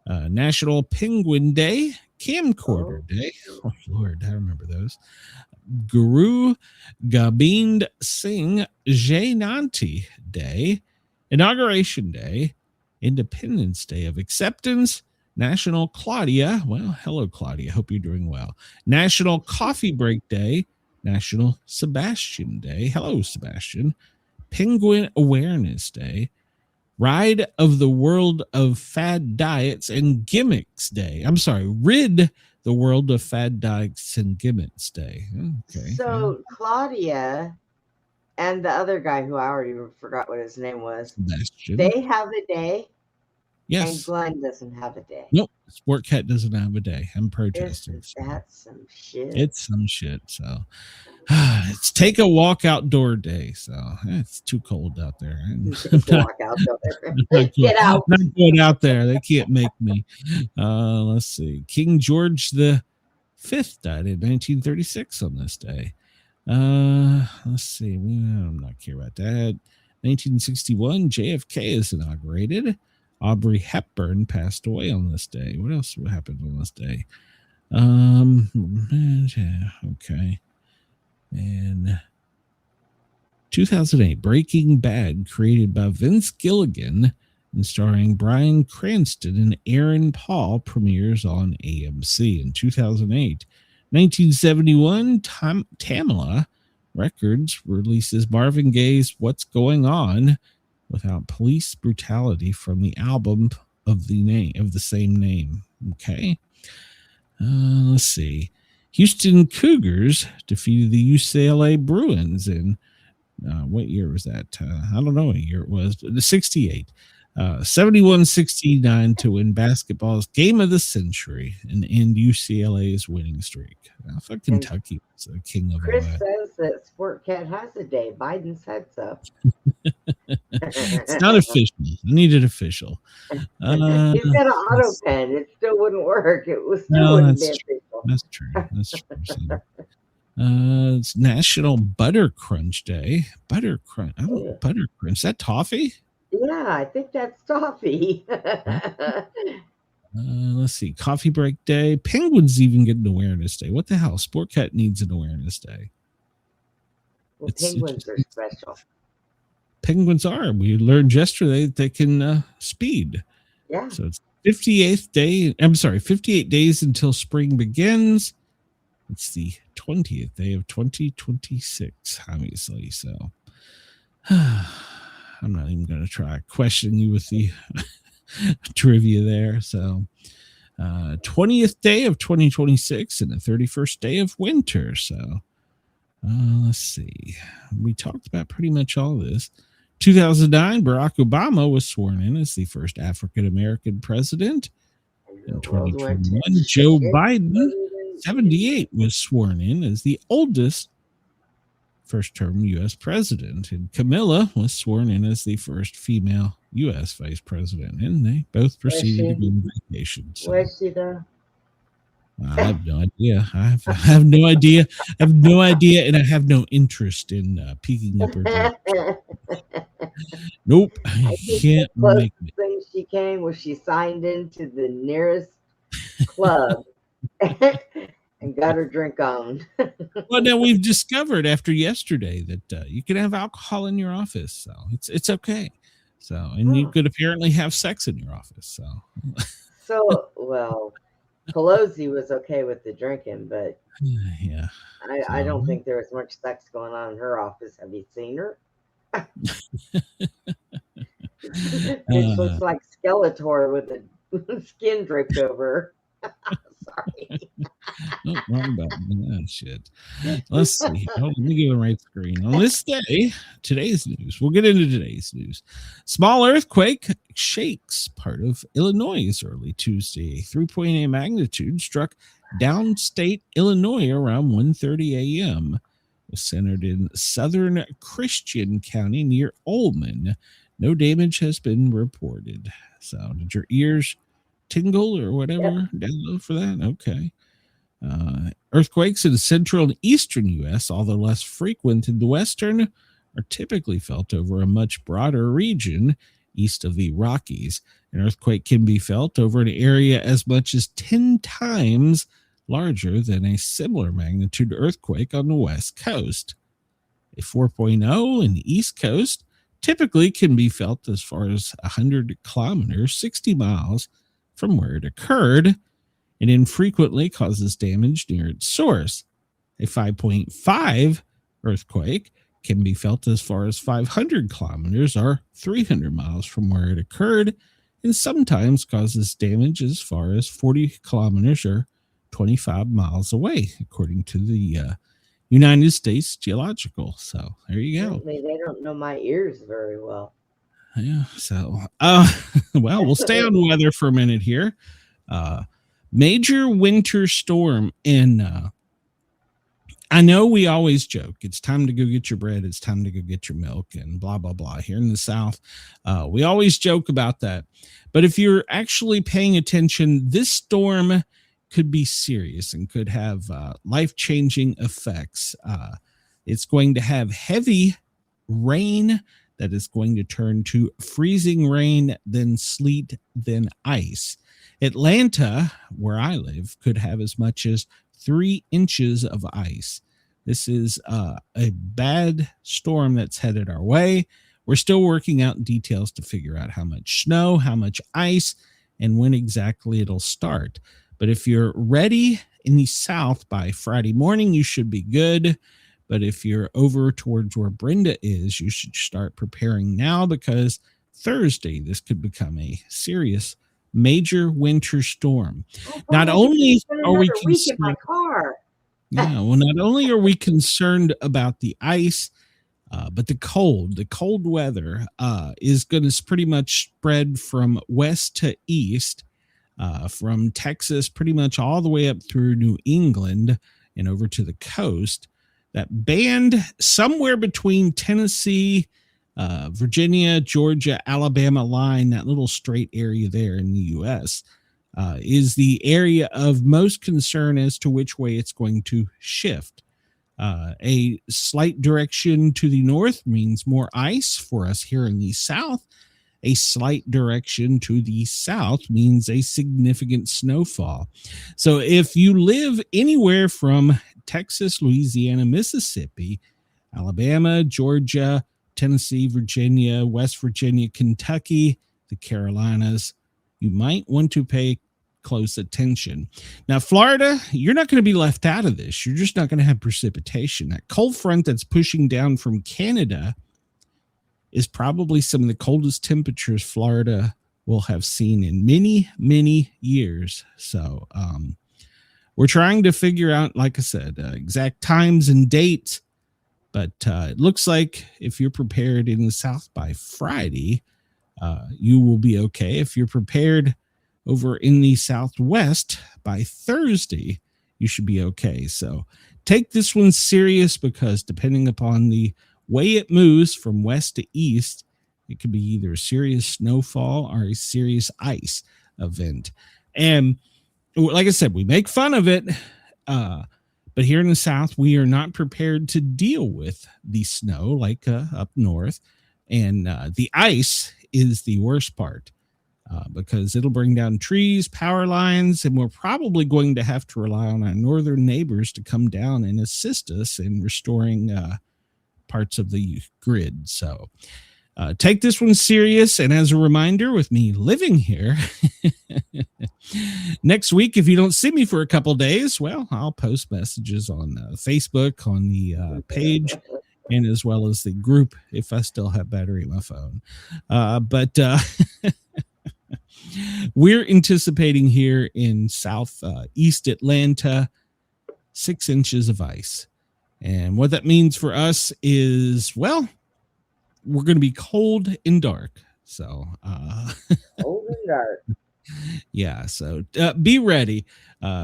Speaker 4: National Penguin Day. Camcorder Day. Oh, Lord, I remember those. Guru Gobind Singh Jayanti Day. Inauguration Day. Independence Day of Acceptance. National Claudia. Well, hello, Claudia. Hope you're doing well. National Coffee Break Day. National Sebastian Day. Hello, Sebastian. Penguin Awareness Day. Ride of the World of Fad Diets and Gimmicks Day. I'm sorry, Rid the World of Fad Diets and Gimmicks Day. Okay.
Speaker 6: So Claudia and the other guy who I already forgot what his name was,
Speaker 4: Sebastian.
Speaker 6: They have a day.
Speaker 4: Yes.
Speaker 6: And Glenn doesn't have a day.
Speaker 4: Nope. Sportcat doesn't have a day. I'm protesting.
Speaker 6: That's some shit.
Speaker 4: It's some shit. So it's take a walk outdoor day. So it's too cold out there.
Speaker 6: Walk out there. Get out.
Speaker 4: I'm not going out there. They can't make me. Let's see. King George V died in 1936 on this day. Let's see. I'm not care about that. 1961, JFK is inaugurated. Audrey Hepburn passed away on this day. What else happened on this day? Okay. And 2008, Breaking Bad, created by Vince Gilligan and starring Bryan Cranston and Aaron Paul, premieres on AMC in 2008. 1971, Tamla Records releases Marvin Gaye's What's Going On Without Police Brutality from the album of the same name. Okay. Let's see. Houston Cougars defeated the UCLA Bruins in what year was that? I don't know what year it was, but the 68. 71-69 to win basketball's game of the century and end UCLA's winning streak. I thought Kentucky was the king of
Speaker 6: Chris
Speaker 4: all that.
Speaker 6: says that Sportcat has a day. Biden said so.
Speaker 4: It's not official. I need it official.
Speaker 6: He's got an auto pen. It still wouldn't work. It was still wouldn't be official.
Speaker 4: That's true. That's true. It's National Butter Crunch Day. Butter Crunch. Oh, Butter Crunch. Is that toffee?
Speaker 6: Yeah, I think that's toffee.
Speaker 4: Let's see. Coffee Break Day. Penguins even get an awareness day. What the hell? Sportcat needs an awareness day.
Speaker 6: Well, penguins are special.
Speaker 4: Penguins are. We learned yesterday that they can speed.
Speaker 6: Yeah.
Speaker 4: So it's 58th day. I'm sorry, 58 days until spring begins. It's the 20th day of 2026, obviously. So I'm not even going to try to question you with the trivia there. So 20th day of 2026 and the 31st day of winter. So let's see. We talked about pretty much all this. 2009, Barack Obama was sworn in as the first African-American president. In 2021, Joe Biden, 78, was sworn in as the oldest first-term U.S. president. And Camilla was sworn in as the first female U.S. vice president. And they both proceeded to go on vacation. So.
Speaker 6: Where's she though?
Speaker 4: I have no idea. I have no idea. I have no idea, and I have no interest in peeking up her. Nope, I can't make it.
Speaker 6: The thing she came was she signed into the nearest club and got her drink on.
Speaker 4: Well, now we've discovered after yesterday that you can have alcohol in your office, so it's okay. So, and you could apparently have sex in your office. So,
Speaker 6: well. Pelosi was okay with the drinking, but
Speaker 4: yeah,
Speaker 6: I don't think there was much sex going on in her office. Have you seen her? It looks like Skeletor with a skin draped over her. Sorry.
Speaker 4: Oh, wrong button. Oh, shit. Let's see. Let me give the right screen. On this day, today's news. We'll get into today's news. Small earthquake shakes part of Illinois early Tuesday. 3.8 magnitude struck downstate Illinois around 1:30 a.m. It was centered in southern Christian County near Ullman. No damage has been reported. So, did your ears tingle or whatever down low for that? Okay. Earthquakes in the central and eastern U.S., although less frequent in the western, are typically felt over a much broader region east of the Rockies. An earthquake can be felt over an area as much as 10 times larger than a similar magnitude earthquake on the west coast. A 4.0 in the east coast typically can be felt as far as 100 kilometers, 60 miles from where it occurred, and infrequently causes damage near its source. A 5.5 earthquake can be felt as far as 500 kilometers or 300 miles from where it occurred, and sometimes causes damage as far as 40 kilometers or 25 miles away, according to the United States Geological. So there you go.
Speaker 6: They don't know my ears very well.
Speaker 4: Yeah. So, well, we'll stay on weather for a minute here. Major winter storm in, I know we always joke, it's time to go get your bread, it's time to go get your milk, and blah, blah, blah. Here in the South, we always joke about that. But if you're actually paying attention, this storm could be serious and could have life-changing effects. It's going to have heavy rain that is going to turn to freezing rain, then sleet, then ice. Atlanta, where I live, could have as much as 3 inches of ice. This is a bad storm that's headed our way. we're still working out details to figure out how much snow, how much ice, and when exactly it'll start. But if you're ready in the south by Friday morning, you should be good. But if you're over towards where Brenda is, you should start preparing now, because Thursday, this could become a serious major winter storm. Not only are we
Speaker 6: concerned, in my car.
Speaker 4: Yeah, well, not only are we concerned about the ice, but the cold weather is going to pretty much spread from west to east, from Texas pretty much all the way up through New England and over to the coast. That band somewhere between Tennessee, Virginia, Georgia, Alabama line, that little straight area there in the U.S., is the area of most concern as to which way it's going to shift. A slight direction to the north means more ice for us here in the south. A slight direction to the south means a significant snowfall. So if you live anywhere from Texas, Louisiana, Mississippi, Alabama, Georgia, Tennessee, Virginia, West Virginia, Kentucky, the Carolinas, you might want to pay close attention. Now, Florida, you're not going to be left out of this. You're just not going to have precipitation. That cold front that's pushing down from Canada is probably some of the coldest temperatures Florida will have seen in many, many years. So we're trying to figure out, like I said, exact times and dates. But it looks like if you're prepared in the south by Friday, you will be okay. If you're prepared over in the southwest by Thursday, you should be okay. So take this one serious, because depending upon the way it moves from west to east, it could be either a serious snowfall or a serious ice event. And like I said, we make fun of it, but here in the south, we are not prepared to deal with the snow like up north. And the ice is the worst part, because it'll bring down trees, power lines, and we're probably going to have to rely on our northern neighbors to come down and assist us in restoring parts of the grid. So take this one serious. And as a reminder, with me living here, next week, if you don't see me for a couple days, well, I'll post messages on Facebook, on the page, and as well as the group if I still have battery in my phone. But we're anticipating here in southeast Atlanta 6 inches of ice. And what that means for us is, well, we're going to be cold and dark. So,
Speaker 6: Cold and dark.
Speaker 4: Yeah. So be ready.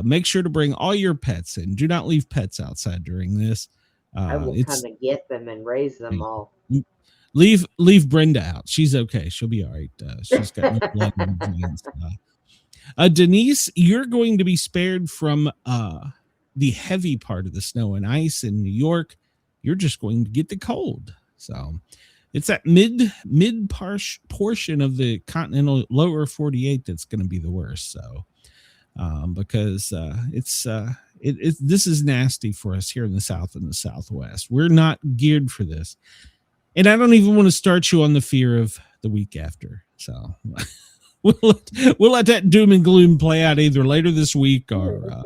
Speaker 4: Make sure to bring all your pets in. Do not leave pets outside during this.
Speaker 6: I will come and get them and raise them all.
Speaker 4: Leave Brenda out. She's okay. She'll be all right. She's got no blood in her veins. Denise, you're going to be spared from the heavy part of the snow and ice in New York. You're just going to get the cold. So it's that mid portion of the continental lower 48 that's going to be the worst. So because this is nasty for us here in the south and the southwest. We're not geared for this. And I don't even want to start you on the fear of the week after. So we'll let that doom and gloom play out either later this week or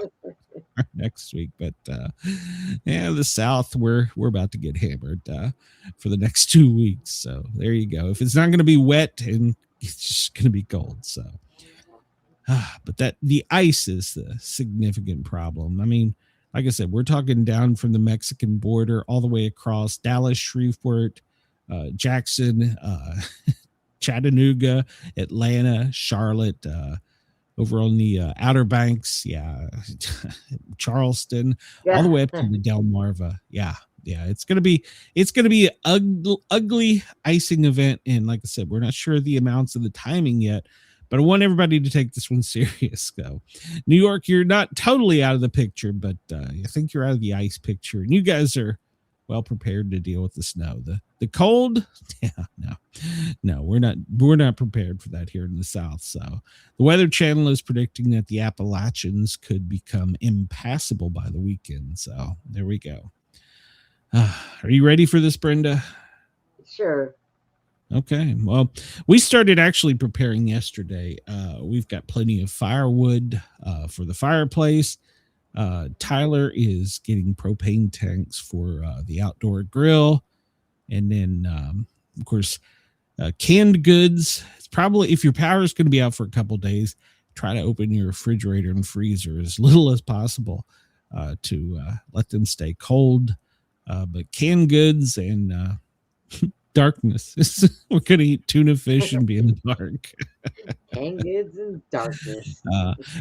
Speaker 4: next week. But yeah, the South, we're about to get hammered for the next 2 weeks. So there you go. If it's not going to be wet, and it's just going to be cold. So, but the ice is the significant problem. I mean, like I said, we're talking down from the Mexican border all the way across Dallas, Shreveport, Jackson, Chattanooga, Atlanta, Charlotte, over on the Outer Banks, Charleston, all the way up to the Delmarva. Yeah, it's gonna be an ugly icing event, and like I said, we're not sure the amounts of the timing yet, but I want everybody to take this one serious. So, New York, you're not totally out of the picture, but I think you're out of the ice picture, and you guys are well prepared to deal with the snow. The cold, no, we're not prepared for that here in the South. So the Weather Channel is predicting that the Appalachians could become impassable by the weekend. So there we go. Are you ready for this, Brenda?
Speaker 6: Sure.
Speaker 4: Okay. Well, we started actually preparing yesterday. We've got plenty of firewood for the fireplace. Tyler is getting propane tanks for the outdoor grill. And then, of course, canned goods. It's probably, if your power is going to be out for a couple days, try to open your refrigerator and freezer as little as possible to let them stay cold. But canned goods and darkness. We're going to eat tuna fish and be in the dark.
Speaker 6: Canned goods and darkness.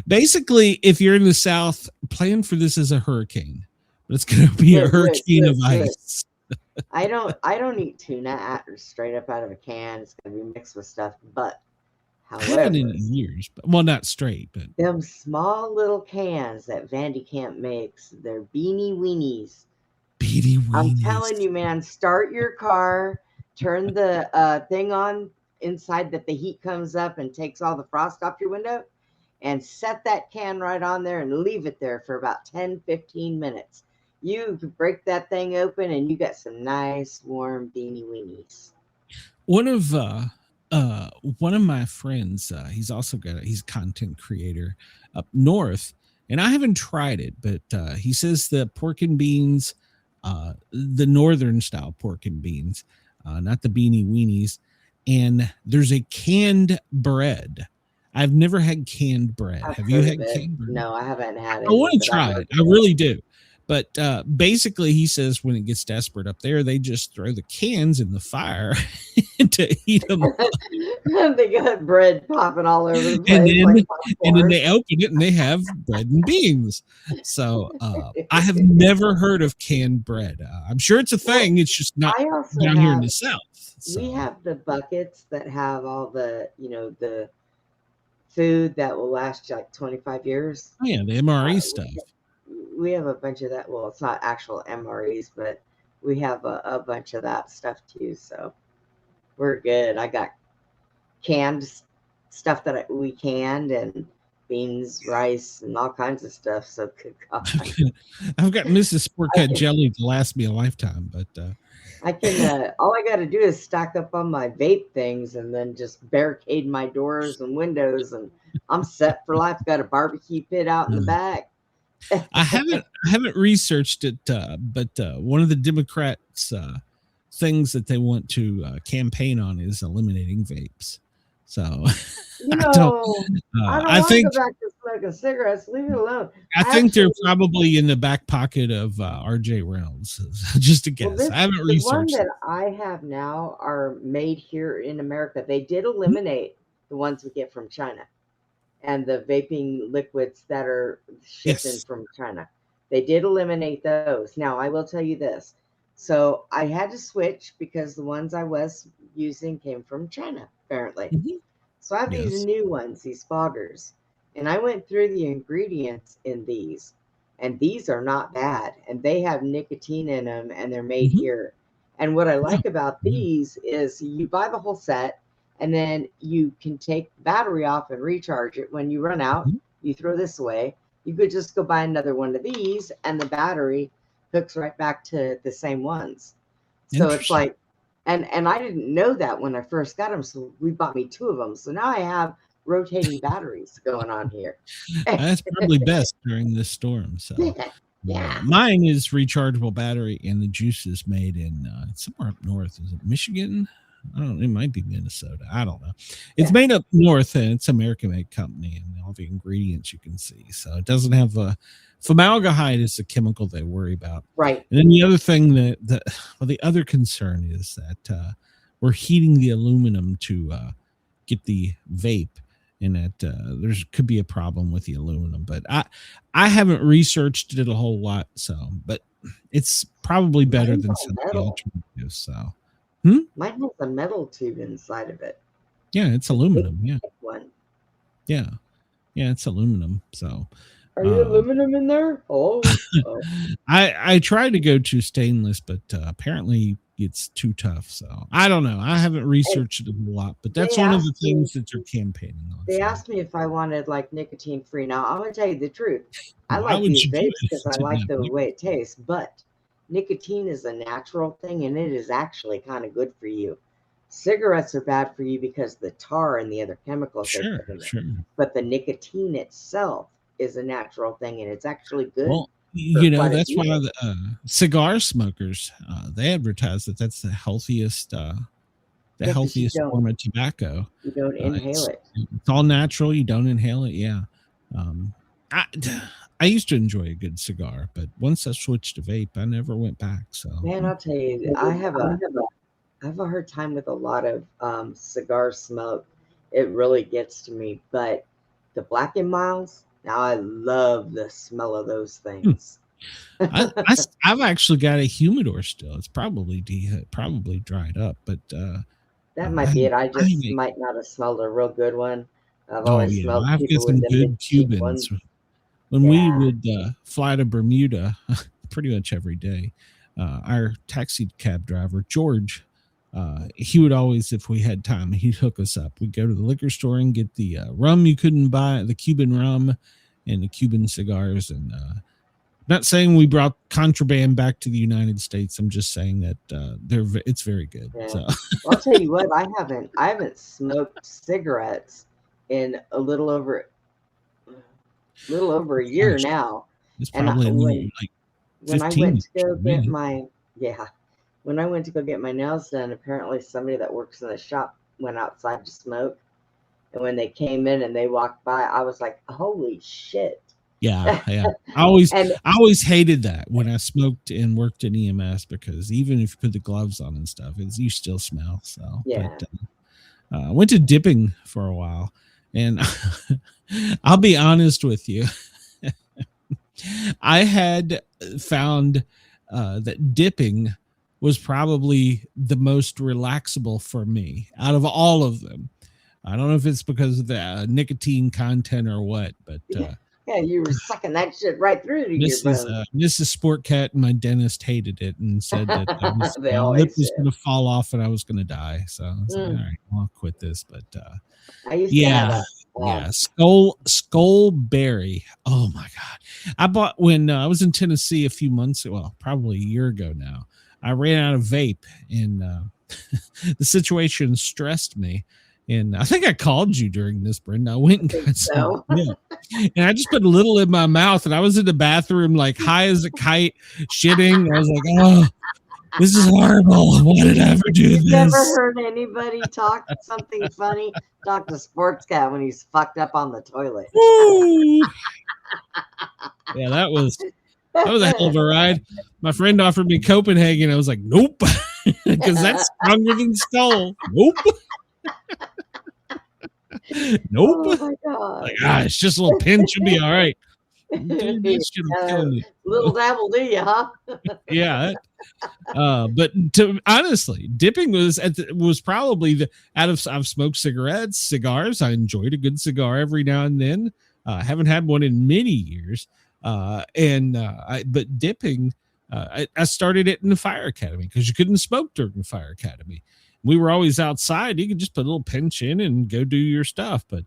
Speaker 4: Basically, if you're in the South, plan for this as a hurricane. But it's going to be a hurricane of ice.
Speaker 6: I don't eat tuna straight up out of a can. It's going to be mixed with stuff. But
Speaker 4: I haven't in years. But, well, not straight, but
Speaker 6: them small little cans that Vandy Camp makes, they're beanie weenies.
Speaker 4: Beanie weenies.
Speaker 6: I'm telling you, man, start your car, turn the thing on inside that the heat comes up and takes all the frost off your window, and set that can right on there and leave it there for about 10-15 minutes. You break that thing open and you got some nice warm beanie weenies.
Speaker 4: One of my friends, he's also he's a content creator up north, and I haven't tried it, but he says the pork and beans, the northern style pork and beans, not the beanie weenies, and there's a canned bread. I've never had canned bread. Have you had canned bread?
Speaker 6: No, I haven't had it.
Speaker 4: I want to try it. I really do. But basically, he says when it gets desperate up there, they just throw the cans in the fire to heat them up.
Speaker 6: They got bread popping all over the place.
Speaker 4: And then they open it and they have bread and beans. So I have never heard of canned bread. I'm sure it's a thing. It's just not down here in the South. So.
Speaker 6: We have the buckets that have all the, the food that will last you like 25 years.
Speaker 4: Oh, yeah, the MRE stuff.
Speaker 6: We have a bunch of that. Well, it's not actual MREs, but we have a bunch of that stuff too. So we're good. I got canned stuff that we canned, and beans, rice, and all kinds of stuff. So good God.
Speaker 4: I've got Mrs. Sportcat jelly to last me a lifetime, but
Speaker 6: I can. All I got to do is stack up on my vape things, and then just barricade my doors and windows, and I'm set for life. Got a barbecue pit out in the back.
Speaker 4: I haven't researched it, but one of the Democrats' things that they want to campaign on is eliminating vapes. So
Speaker 6: I think go back to smoking cigarettes. Leave it alone.
Speaker 4: I think they're probably in the back pocket of RJ Reynolds. Just a guess. I haven't researched.
Speaker 6: The one that I have now are made here in America. They did eliminate the ones we get from China, and the vaping liquids that are shipped in from China. They did eliminate those. Now, I will tell you this. So I had to switch because the ones I was using came from China, apparently. Mm-hmm. So I have these new ones, these foggers. And I went through the ingredients in these, and these are not bad. And they have nicotine in them, and they're made here. And what I like about these is you buy the whole set, and then you can take the battery off and recharge it. When you run out, you throw this away. You could just go buy another one of these, and the battery hooks right back to the same ones. So it's like, and I didn't know that when I first got them. So we bought me 2 of them. So now I have rotating batteries going on here.
Speaker 4: That's probably best during this storm. So
Speaker 6: yeah.
Speaker 4: Mine is rechargeable battery, and the juice is made in somewhere up north. Is it Michigan? I don't know. It might be Minnesota. I don't know. It's made up north, and it's an American-made company, and all the ingredients you can see. So it doesn't have formaldehyde is the chemical they worry about.
Speaker 6: Right.
Speaker 4: And then the other thing the other concern is that we're heating the aluminum to get the vape, and that there could be a problem with the aluminum. But I haven't researched it a whole lot, but it's probably better than some of the alternatives. So.
Speaker 6: Mine has a metal tube inside of it.
Speaker 4: Yeah, it's aluminum. Yeah.
Speaker 6: One.
Speaker 4: Yeah, it's aluminum. So.
Speaker 6: Are you aluminum in there? Oh.
Speaker 4: I tried to go to stainless, but apparently it's too tough. So I don't know. I haven't researched it a lot, but that's one of the things that they're campaigning on.
Speaker 6: They asked me if I wanted like nicotine free. Now I'm gonna tell you the truth. I like these vapes because I like the way it tastes, but nicotine is a natural thing, and it is actually kind of good for you. Cigarettes are bad for you because the tar and the other chemicals they
Speaker 4: Sure,
Speaker 6: put in there.
Speaker 4: sure.
Speaker 6: But the nicotine itself is a natural thing, and it's actually good.
Speaker 4: Well,
Speaker 6: for
Speaker 4: you know,
Speaker 6: quite a
Speaker 4: that's
Speaker 6: few
Speaker 4: why
Speaker 6: things.
Speaker 4: the cigar smokers, they advertise that that's the healthiest
Speaker 6: Yeah, 'cause you
Speaker 4: healthiest
Speaker 6: don't-
Speaker 4: form of tobacco.
Speaker 6: You don't inhale it.
Speaker 4: It's all natural. You don't inhale it. Yeah. I used to enjoy a good cigar, but once I switched to vape, I never went back. So
Speaker 6: Man, I'll tell you, I have a hard time with a lot of cigar smoke. It really gets to me. But the Black and Milds, now I love the smell of those things.
Speaker 4: I've actually got a humidor still. It's probably dried up, but
Speaker 6: That might be it. I just might not have smelled a real good one. I've always smelled
Speaker 4: I've got
Speaker 6: people
Speaker 4: some
Speaker 6: with them
Speaker 4: good
Speaker 6: big cheap
Speaker 4: Cubans.
Speaker 6: ones.
Speaker 4: When we
Speaker 6: Yeah.
Speaker 4: would fly to Bermuda pretty much every day, our taxi cab driver, George, he would always, if we had time, he'd hook us up. We'd go to the liquor store and get the rum you couldn't buy, the Cuban rum and the Cuban cigars. And not saying we brought contraband back to the United States. I'm just saying that it's very good.
Speaker 6: Yeah.
Speaker 4: So.
Speaker 6: I'll tell you what, I haven't smoked cigarettes in a little over a year now.
Speaker 4: It's
Speaker 6: And
Speaker 4: probably
Speaker 6: when I
Speaker 4: 15
Speaker 6: went to go
Speaker 4: for
Speaker 6: get
Speaker 4: me.
Speaker 6: when I went to go get my nails done, apparently somebody that works in the shop went outside to smoke. And when they came in and they walked by, I was like, holy shit.
Speaker 4: Yeah. I always hated that when I smoked and worked in EMS, because even if you put the gloves on and stuff, you still smell. So
Speaker 6: Yeah.
Speaker 4: But, I went to dipping for a while, and I'll be honest with you. I had found that dipping was probably the most relaxable for me out of all of them. I don't know if it's because of the nicotine content or what, but
Speaker 6: yeah, you were sucking that shit right through to your bones.
Speaker 4: Mrs. Sportcat and my dentist hated it and said that
Speaker 6: They
Speaker 4: my
Speaker 6: always
Speaker 4: lip was
Speaker 6: do.
Speaker 4: going to fall off and I was going to die. So I was like, all right, I'll quit this. But
Speaker 6: I used to have
Speaker 4: Skull Berry. Oh my God. I bought when I was in Tennessee a few months ago, well, probably a year ago now. I ran out of vape, and the situation stressed me. And I think I called you during this, Brenda. I went and got some. Yeah. And I just put a little in my mouth, and I was in the bathroom like high as a kite, shitting. I was like, oh, this is horrible. Why did I ever do this?
Speaker 6: You've never heard anybody talk something funny? Talk to Sportscat when he's fucked up on the toilet.
Speaker 4: Woo! Yeah, that was a hell of a ride. My friend offered me Copenhagen. I was like, nope, because that's stronger than Skull. Nope. Nope.
Speaker 6: Oh my God.
Speaker 4: Like, it's just a little pinch. You'll be all right. Dude, this shit will kill me.
Speaker 6: Little dabble, do you, huh?
Speaker 4: Yeah. But honestly, dipping was probably I've smoked cigarettes, cigars. I enjoyed a good cigar every now and then. Haven't had one in many years. But dipping, I started it in the fire academy because you couldn't smoke during the fire academy. We were always outside. You could just put a little pinch in and go do your stuff. But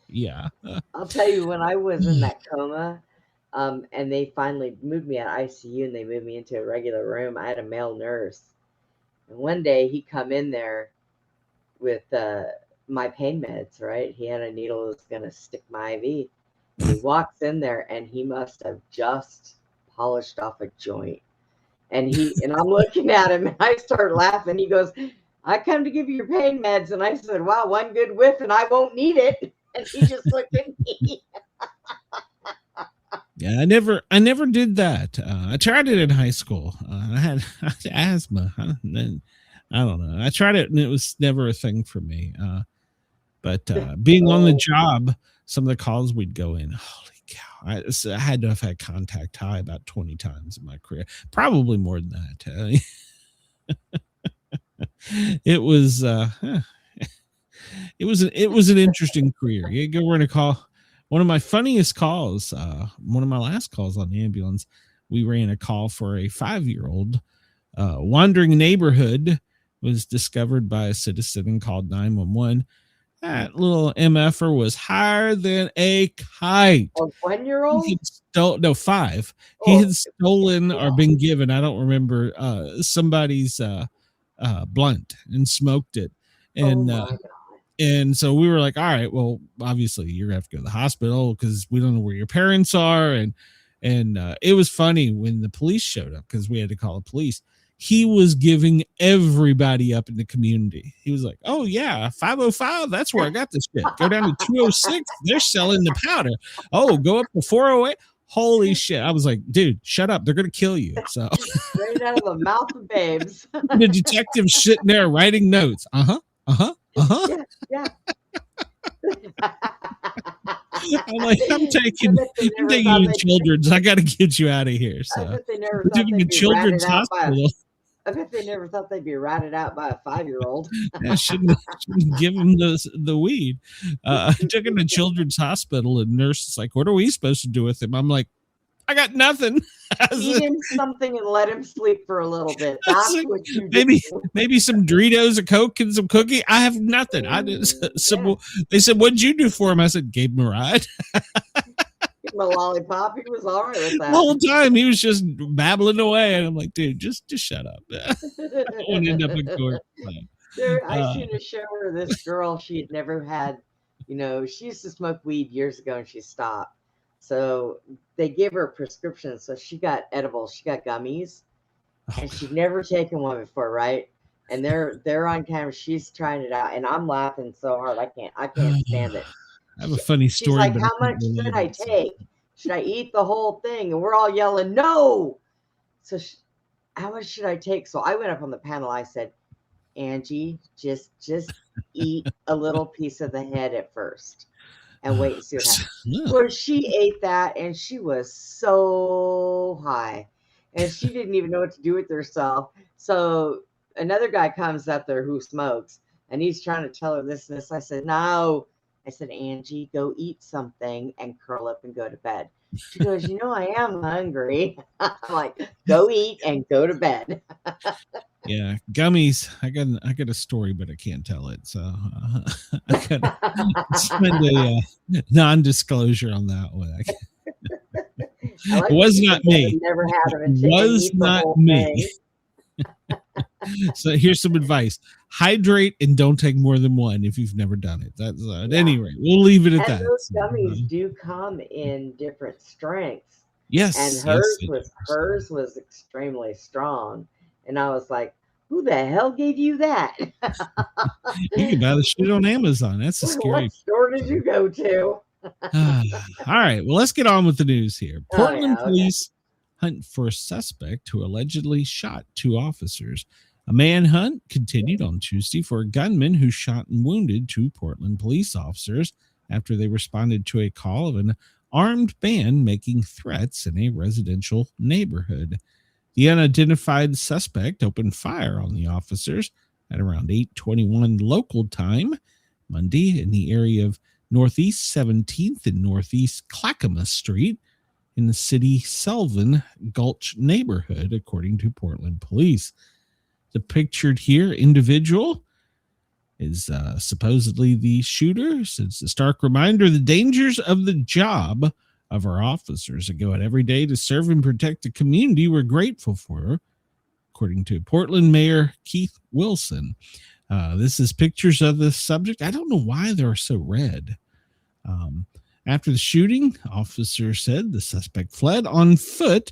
Speaker 4: yeah.
Speaker 6: I'll tell you, when I was in that coma, and they finally moved me out of ICU and they moved me into a regular room, I had a male nurse. And one day he come in there with my pain meds, right? He had a needle that was going to stick my IV. And he walks in there and he must have just polished off a joint. And I'm looking at him and I start laughing. He goes, I come to give you your pain meds. And I said, wow, one good whiff and I won't need it. And he just looked at me.
Speaker 4: Yeah, I never did that. I tried it in high school. I had asthma. I don't know. I tried it and it was never a thing for me. But being on the job, some of the calls we'd go in, holy cow. I had to have had contact high about 20 times in my career, probably more than that. It was an interesting career. You go run a call. One of my funniest calls, one of my last calls on the ambulance, we ran a call for a 5-year-old wandering neighborhood, was discovered by a citizen and called 911. That little MFer was higher than a kite.
Speaker 6: A 1-year-old?
Speaker 4: 5. He had stolen or been given, I don't remember, somebody's blunt and smoked it. And and so we were like, all right, well, obviously you're gonna have to go to the hospital because we don't know where your parents are. And it was funny when the police showed up because we had to call the police. He was giving everybody up in the community. He was like, oh yeah, 505, that's where I got this shit. Go down to 206, they're selling the powder. Oh, go up to 408. Holy shit. I was like, dude, shut up. They're going to kill you. So
Speaker 6: straight out of the mouth of babes.
Speaker 4: The detective's sitting there writing notes. Yeah. I'm like, I'm taking you to children's. I got to get you out of here. So
Speaker 6: I bet they never
Speaker 4: we're taking the children's hospital.
Speaker 6: I bet they never thought they'd be ratted out by a 5-year-old.
Speaker 4: I shouldn't give him the weed. I took him to children's hospital, and nurse is like, what are we supposed to do with him? I'm like, I got nothing.
Speaker 6: Eat him something and let him sleep for a little bit. That's like, what you
Speaker 4: do. Maybe some Doritos, a Coke, and some cookie. I have nothing. I just They said, what'd you do for him? I said, gave him a ride.
Speaker 6: Give him a lollipop. He was all right with that.
Speaker 4: The whole time he was just babbling away, and I'm like, dude, just shut up. I don't want to end up in court.
Speaker 6: I seen a show where this girl, she had never had, she used to smoke weed years ago and she stopped. So they gave her a prescription. So she got edibles. She got gummies, and she'd never taken one before, right? And they're on camera. She's trying it out, and I'm laughing so hard I can't stand it.
Speaker 4: I have a funny story.
Speaker 6: She's like, how much should I take? Should I eat the whole thing? And we're all yelling, no. So how much should I take? So I went up on the panel. I said, Angie, just eat a little piece of the head at first and wait and see what happens. Well, she ate that, and she was so high, and she didn't even know what to do with herself. So another guy comes up there who smokes, and he's trying to tell her this and this. I said, no. I said, Angie, go eat something and curl up and go to bed. She goes, I am hungry. I'm like, go eat and go to bed.
Speaker 4: Yeah, gummies. I got a story, but I can't tell it. So I got to spend a non-disclosure on that one. It was not me.
Speaker 6: Never had them.
Speaker 4: It was not me. So here's some advice: hydrate and don't take more than one if you've never done it. That's at any rate, we'll leave it at that.
Speaker 6: Those gummies do come in different strengths.
Speaker 4: Yes,
Speaker 6: and hers was extremely strong, and I was like, "Who the hell gave you that?"
Speaker 4: You can buy the shit on Amazon. That's a scary.
Speaker 6: What store did you go to?
Speaker 4: All right, well, let's get on with the news here. Portland police hunt for a suspect who allegedly shot 2 officers. A manhunt continued on Tuesday for a gunman who shot and wounded 2 Portland police officers after they responded to a call of an armed band making threats in a residential neighborhood. The unidentified suspect opened fire on the officers at around 8:21 local time Monday in the area of Northeast 17th and Northeast Clackamas Street in the city Selvin Gulch neighborhood, according to Portland police. The pictured here individual is supposedly the shooter. So it's a stark reminder of the dangers of the job of our officers that go out every day to serve and protect the community we're grateful for, according to Portland Mayor Keith Wilson. This is pictures of the subject. I don't know why they're so red. After the shooting, officers said the suspect fled on foot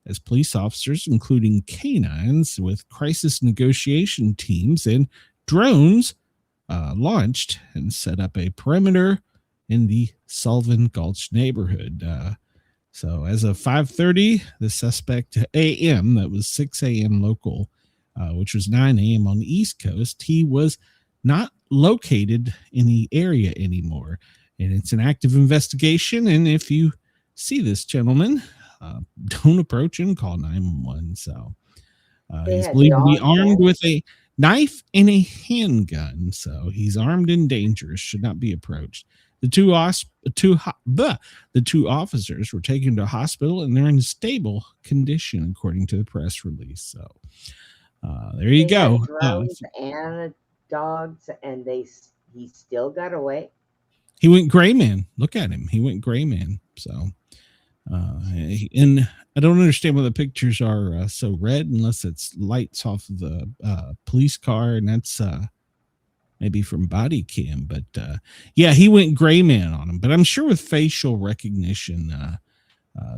Speaker 4: as police officers, including canines with crisis negotiation teams and drones, launched and set up a perimeter in the Selvin Gulch neighborhood. So as of 5:30, the suspect a.m., that was 6 a.m. local, which was 9 a.m. on the East Coast, he was not located in the area anymore. And it's an active investigation. And if you see this gentleman, don't approach him, call 911. So he's believed to be armed with a knife and a handgun. So he's armed and dangerous, should not be approached. The two officers were taken to a hospital and they're in stable condition, according to the press release. So there you go.
Speaker 6: Drones and dogs, and he still got away.
Speaker 4: He went gray man. Look at him. He went gray man. So And I don't understand why the pictures are so red unless it's lights off of the police car, and that's maybe from body cam. But yeah, he went gray man on him. But I'm sure with facial recognition,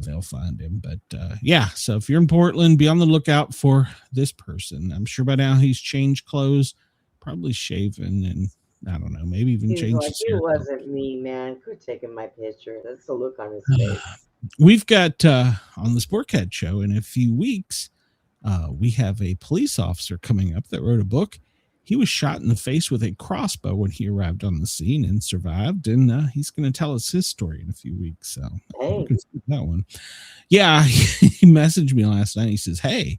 Speaker 4: they'll find him. But yeah, so if you're in Portland, be on the lookout for this person. I'm sure by now he's changed clothes, probably shaven, and I don't know, maybe even changed
Speaker 6: Like,
Speaker 4: his
Speaker 6: it
Speaker 4: hair.
Speaker 6: wasn't me, man. Quit taking my picture. That's the look on his face.
Speaker 4: We've got on the Sportcat show in a few weeks, we have a police officer coming up that wrote a book. He was shot in the face with a crossbow when he arrived on the scene and survived. And he's going to tell us his story in a few weeks. So
Speaker 6: Hey.
Speaker 4: that one. Yeah, he messaged me last night. He says, "Hey,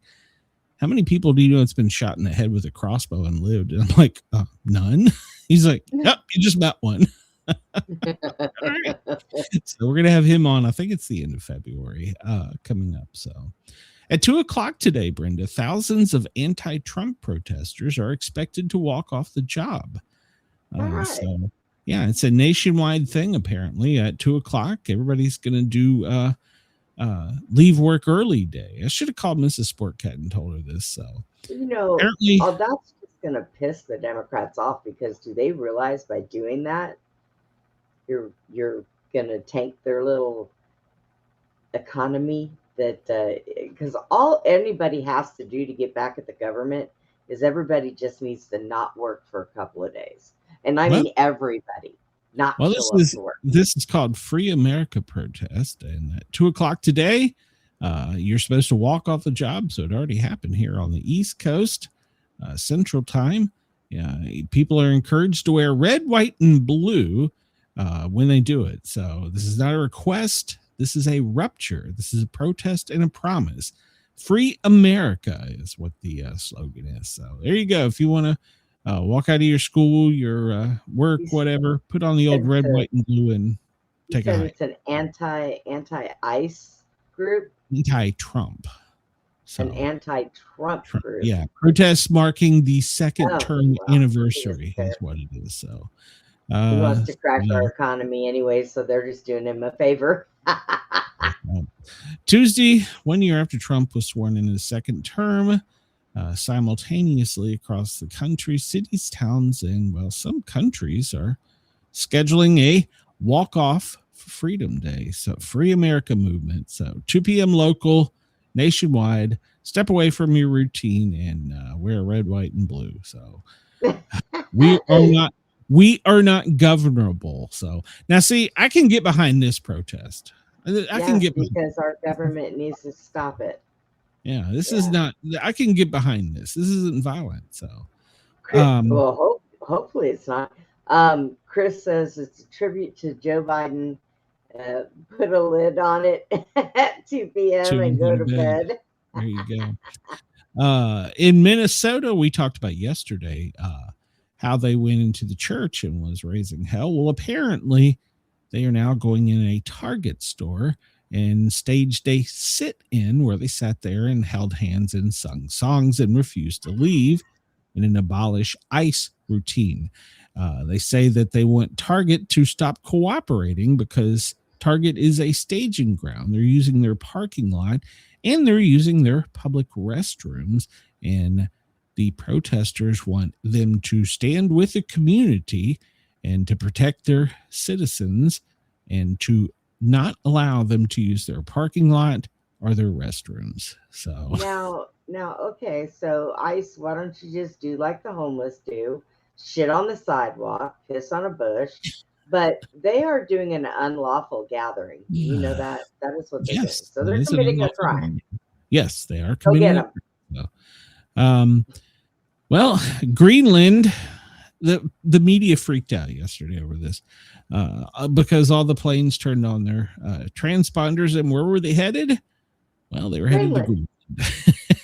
Speaker 4: how many people do you know that's been shot in the head with a crossbow and lived?" And I'm like, none. He's like, "Yep, you just met one." Right. So we're gonna have him on. I think it's the end of February coming up. So at 2:00 today, Brenda, thousands of anti-Trump protesters are expected to walk off the job.
Speaker 6: Right.
Speaker 4: So yeah, it's a nationwide thing. Apparently at 2:00, everybody's gonna do leave work early day. I should have called Mrs. Sportcat and told her this. So apparently,
Speaker 6: that's just gonna piss the Democrats off, because do they realize by doing that you're gonna tank their little economy? That because all anybody has to do to get back at the government is everybody just needs to not work for a couple of days, and I mean everybody. Not
Speaker 4: well,
Speaker 6: show up to work.
Speaker 4: This is called Free America Protest, and at 2:00 today, you're supposed to walk off the job. So it already happened here on the East Coast, Central Time. Yeah, people are encouraged to wear red, white, and blue when they do it. So this is not a request. This is a rupture. This is a protest and a promise. Free America is what the slogan is. So there you go. If you want to walk out of your school, your work, whatever, put on the old red, white, and blue and take a hike.
Speaker 6: It's an anti-ICE group?
Speaker 4: Anti-Trump. So,
Speaker 6: an anti-Trump group.
Speaker 4: Yeah. Protests marking the second term anniversary is what it is. So
Speaker 6: he wants to crash our economy anyway, so they're just doing him a favor.
Speaker 4: Tuesday, 1 year after Trump was sworn in his second term, simultaneously across the country, cities, towns, and well, some countries are scheduling a walk-off for Freedom Day. So Free America movement. So 2 p.m. local, nationwide. Step away from your routine and wear red, white, and blue. So we are not governable. So now, see, I can get behind this protest. I can get
Speaker 6: because our government needs to stop it.
Speaker 4: Yeah, this is not. I can get behind this. This isn't violent. So,
Speaker 6: well, hopefully it's not. Chris says it's a tribute to Joe Biden. Put a lid on it at 2 p.m. and go to bed.
Speaker 4: There you go. In Minnesota, we talked about yesterday how they went into the church and was raising hell. Well, apparently, they are now going in a Target store and staged a sit-in where they sat there and held hands and sung songs and refused to leave in an abolish ICE routine. They say that they want Target to stop cooperating because Target is a staging ground. They're using their parking lot and they're using their public restrooms, and the protesters want them to stand with the community and to protect their citizens and to not allow them to use their parking lot or their restrooms. So
Speaker 6: now, okay, so ICE, why don't you just do like the homeless do, shit on the sidewalk, piss on a bush? But they are doing an unlawful gathering. You know that is what they're doing. So they're committing a crime.
Speaker 4: Yes, they are committing a crime. Well, Greenland, the media freaked out yesterday over this because all the planes turned on their transponders, and where were they headed? Well, they were headed to Greenland.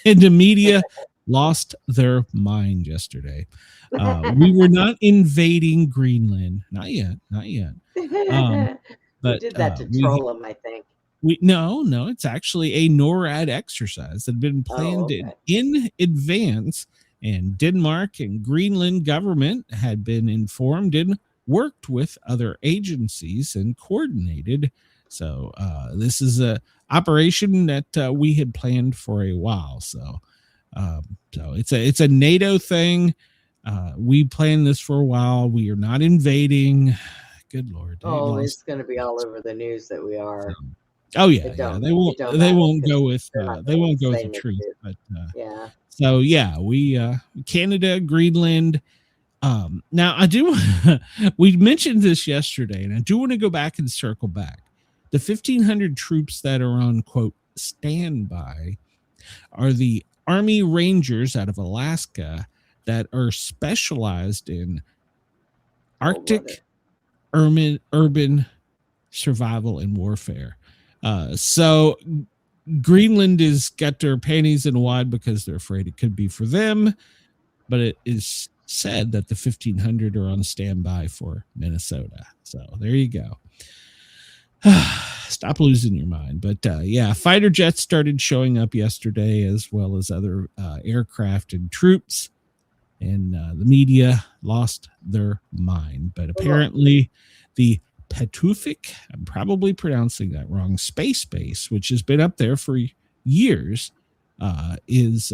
Speaker 4: And the media lost their mind yesterday. We were not invading Greenland. Not yet. But
Speaker 6: we did that to troll them, I think.
Speaker 4: No, it's actually a NORAD exercise that had been planned in advance, and Denmark and Greenland government had been informed and worked with other agencies and coordinated So this is a operation that we had planned for a while. So it's a NATO thing. We planned this for a while. We are not invading. Good Lord.
Speaker 6: Oh, it's going to be all over the news that we are.
Speaker 4: Oh yeah, yeah. They won't go with the truth. But
Speaker 6: yeah.
Speaker 4: So yeah, we Canada, Greenland. Now I do. We mentioned this yesterday, and I do want to go back and circle back. The 1,500 troops that are on quote standby are the Army Rangers out of Alaska that are specialized in Arctic urban survival and warfare. So Greenland has got their panties in a wad because they're afraid it could be for them, but it is said that the 1,500 are on standby for Minnesota. So there you go. Stop losing your mind. But yeah, fighter jets started showing up yesterday, as well as other aircraft and troops, and the media lost their mind. But apparently the Petufik, I'm probably pronouncing that wrong, space base, which has been up there for years, is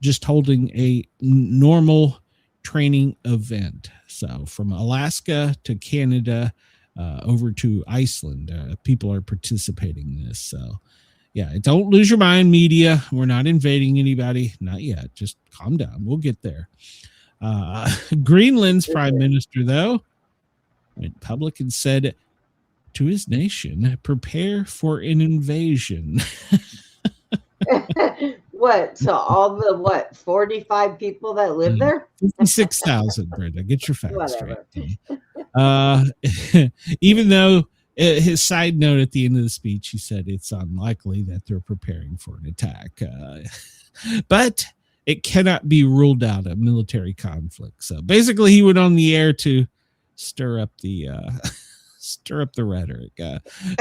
Speaker 4: just holding a normal training event. So from Alaska to Canada, over to Iceland, people are participating in this. So yeah, don't lose your mind, media. We're not invading anybody, not yet. Just calm down. We'll get there. Greenland's prime minister, though, went public and said to his nation, prepare for an invasion.
Speaker 6: What? So all the 45 people that live there?
Speaker 4: 56,000, Brenda. Get your facts straight. Even though his side note at the end of the speech, he said it's unlikely that they're preparing for an attack. But it cannot be ruled out a military conflict. So basically he went on the air to stir up the rhetoric.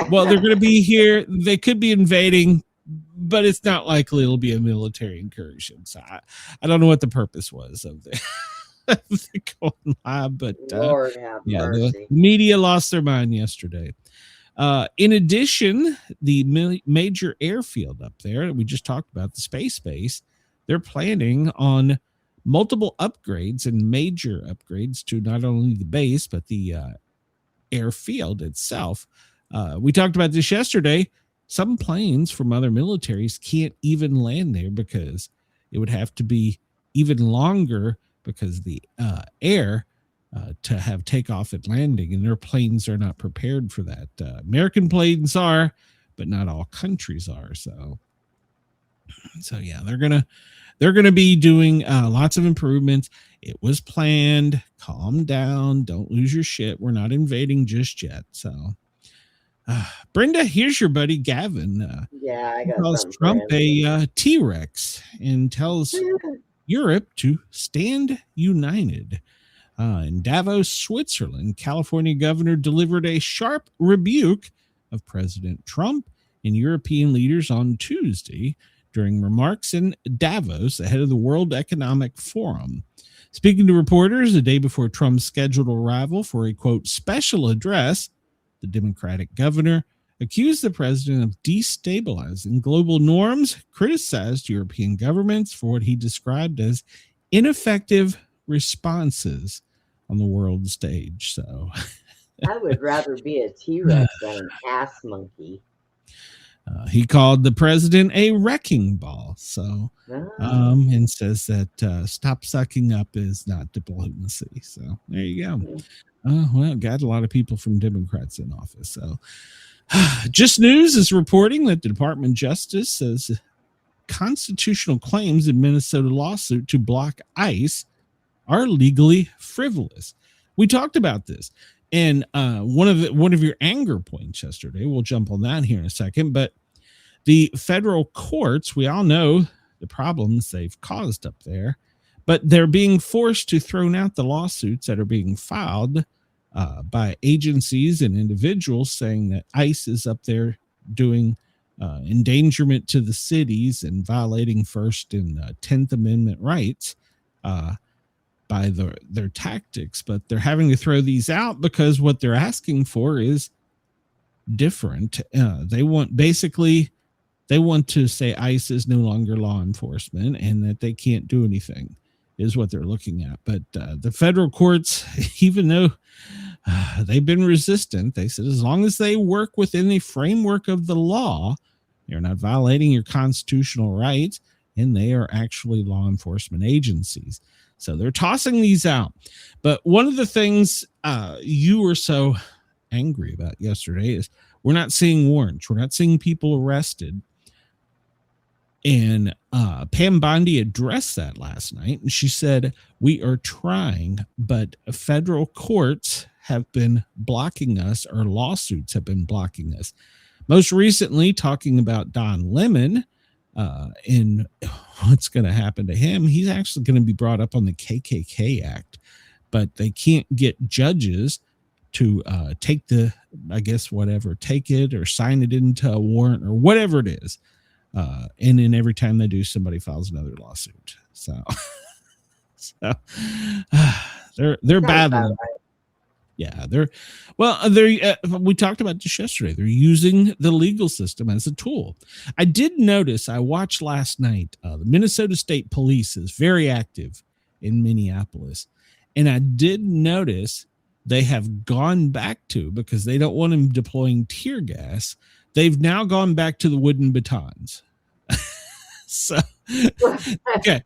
Speaker 4: Well, they're going to be here. They could be invading, but it's not likely it'll be a military incursion. So I don't know what the purpose was of the going live, but
Speaker 6: Lord have mercy.
Speaker 4: The media lost their mind yesterday. In addition, the major airfield up there that we just talked about, the space base, they're planning on multiple upgrades and major upgrades to not only the base, but the airfield itself. We talked about this yesterday. Some planes from other militaries can't even land there because it would have to be even longer because the air to have takeoff and landing, and their planes are not prepared for that. American planes are, but not all countries are. So yeah, they're gonna be doing lots of improvements. It was planned. Calm down. Don't lose your shit. We're not invading just yet. So. Brenda, here's your buddy Gavin.
Speaker 6: I got
Speaker 4: calls Trump a T-Rex and tells Europe to stand united. In Davos, Switzerland, California governor delivered a sharp rebuke of President Trump and European leaders on Tuesday during remarks in Davos ahead of the World Economic Forum. Speaking to reporters the day before Trump's scheduled arrival for a, quote, special address, the Democratic governor accused the president of destabilizing global norms, criticized European governments for what he described as ineffective responses on the world stage. So
Speaker 6: I would rather be a T-Rex than an ass monkey.
Speaker 4: He called the president a wrecking ball. So, and says that stop sucking up is not diplomacy. So there you go. Well, got a lot of people from Democrats in office. So Just News is reporting that the Department of Justice says constitutional claims in Minnesota lawsuit to block ICE are legally frivolous. We talked about this. And one of your anger points yesterday, we'll jump on that here in a second, but the federal courts, we all know the problems they've caused up there, but they're being forced to throw out the lawsuits that are being filed by agencies and individuals saying that ICE is up there doing endangerment to the cities and violating First and 10th Amendment rights by their tactics. But they're having to throw these out because what they're asking for is different. They want to say ICE is no longer law enforcement and that they can't do anything is what they're looking at. But the federal courts, even though they've been resistant, they said as long as they work within the framework of the law, they're not violating your constitutional rights, and they are actually law enforcement agencies. So they're tossing these out. But one of the things you were so angry about yesterday is we're not seeing warrants. We're not seeing people arrested. And Pam Bondi addressed that last night. And she said, we are trying, but federal courts have been blocking us, or lawsuits have been blocking us. Most recently, talking about Don Lemon and what's going to happen to him. He's actually going to be brought up on the KKK Act, but they can't get judges to take take it or sign it into a warrant or whatever it is. And then every time they do, somebody files another lawsuit. So they're battling. Yeah, we talked about this yesterday. They're using the legal system as a tool. I did notice, I watched last night, the Minnesota State Police is very active in Minneapolis. And I did notice they have gone back to, because they don't want them deploying tear gas, they've now gone back to the wooden batons. So, okay.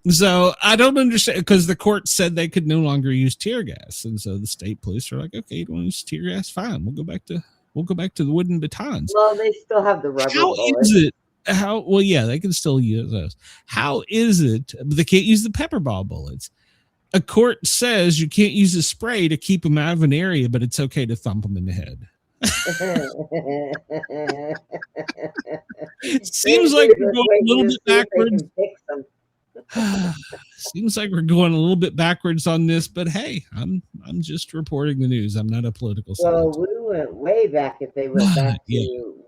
Speaker 4: So I don't understand, because the court said they could no longer use tear gas. And so the state police are like, okay, you don't want to use tear gas? Fine. We'll go back to the wooden batons.
Speaker 6: Well, they still have the rubber bullets.
Speaker 4: They can still use those. How is it they can't use the pepper ball bullets? A court says you can't use a spray to keep them out of an area, but it's okay to thump them in the head. Seems like we're going a little bit backwards. Seems like we're going a little bit backwards on this, but hey, I'm just reporting the news. I'm not a political scientist.
Speaker 6: Well, we went way back if they went back to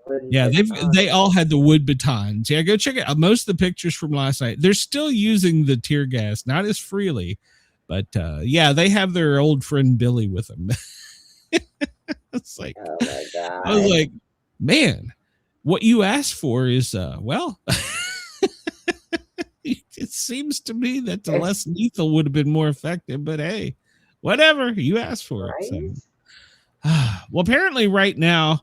Speaker 4: they all had the wood batons. Yeah, go check it out. Most of the pictures from last night, they're still using the tear gas, not as freely, but they have their old friend Billy with them. It's like, oh my God. I was like, man, what you asked for is, it seems to me that the less lethal would have been more effective, but hey, whatever, you asked for it. So. Well, apparently right now,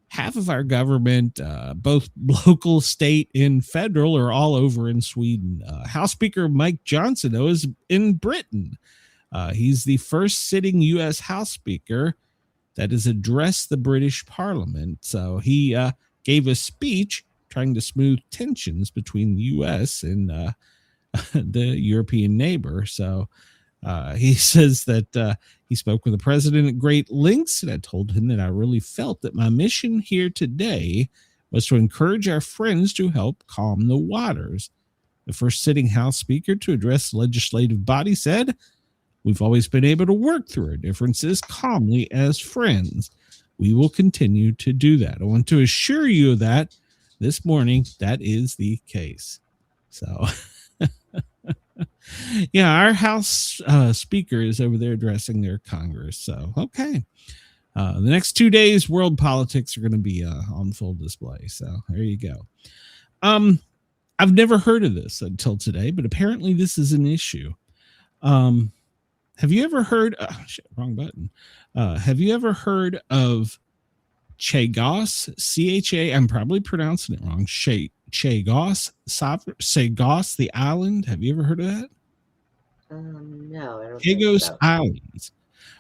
Speaker 4: half of our government, both local, state, and federal, are all over in Sweden. House Speaker Mike Johnson, though, is in Britain. He's the first sitting U.S. House Speaker that has addressed the British Parliament. So he gave a speech trying to smooth tensions between the U.S. and the European neighbor. So he says that he spoke with the president at great lengths, and I told him that I really felt that my mission here today was to encourage our friends to help calm the waters. The first sitting House Speaker to address the legislative body said, "We've always been able to work through our differences calmly as friends. We will continue to do that. I want to assure you that this morning that is the case." So, our House Speaker is over there addressing their Congress. So, okay. The next 2 days, world politics are going to be on full display. So, there you go. I've never heard of this until today, but apparently this is an issue. Have you ever heard? Wrong button. Have you ever heard of Chagos? CHA. I'm probably pronouncing it wrong. Chagos, Chagos, the island. Have you ever heard of that?
Speaker 6: No, I don't.
Speaker 4: Chagos Islands.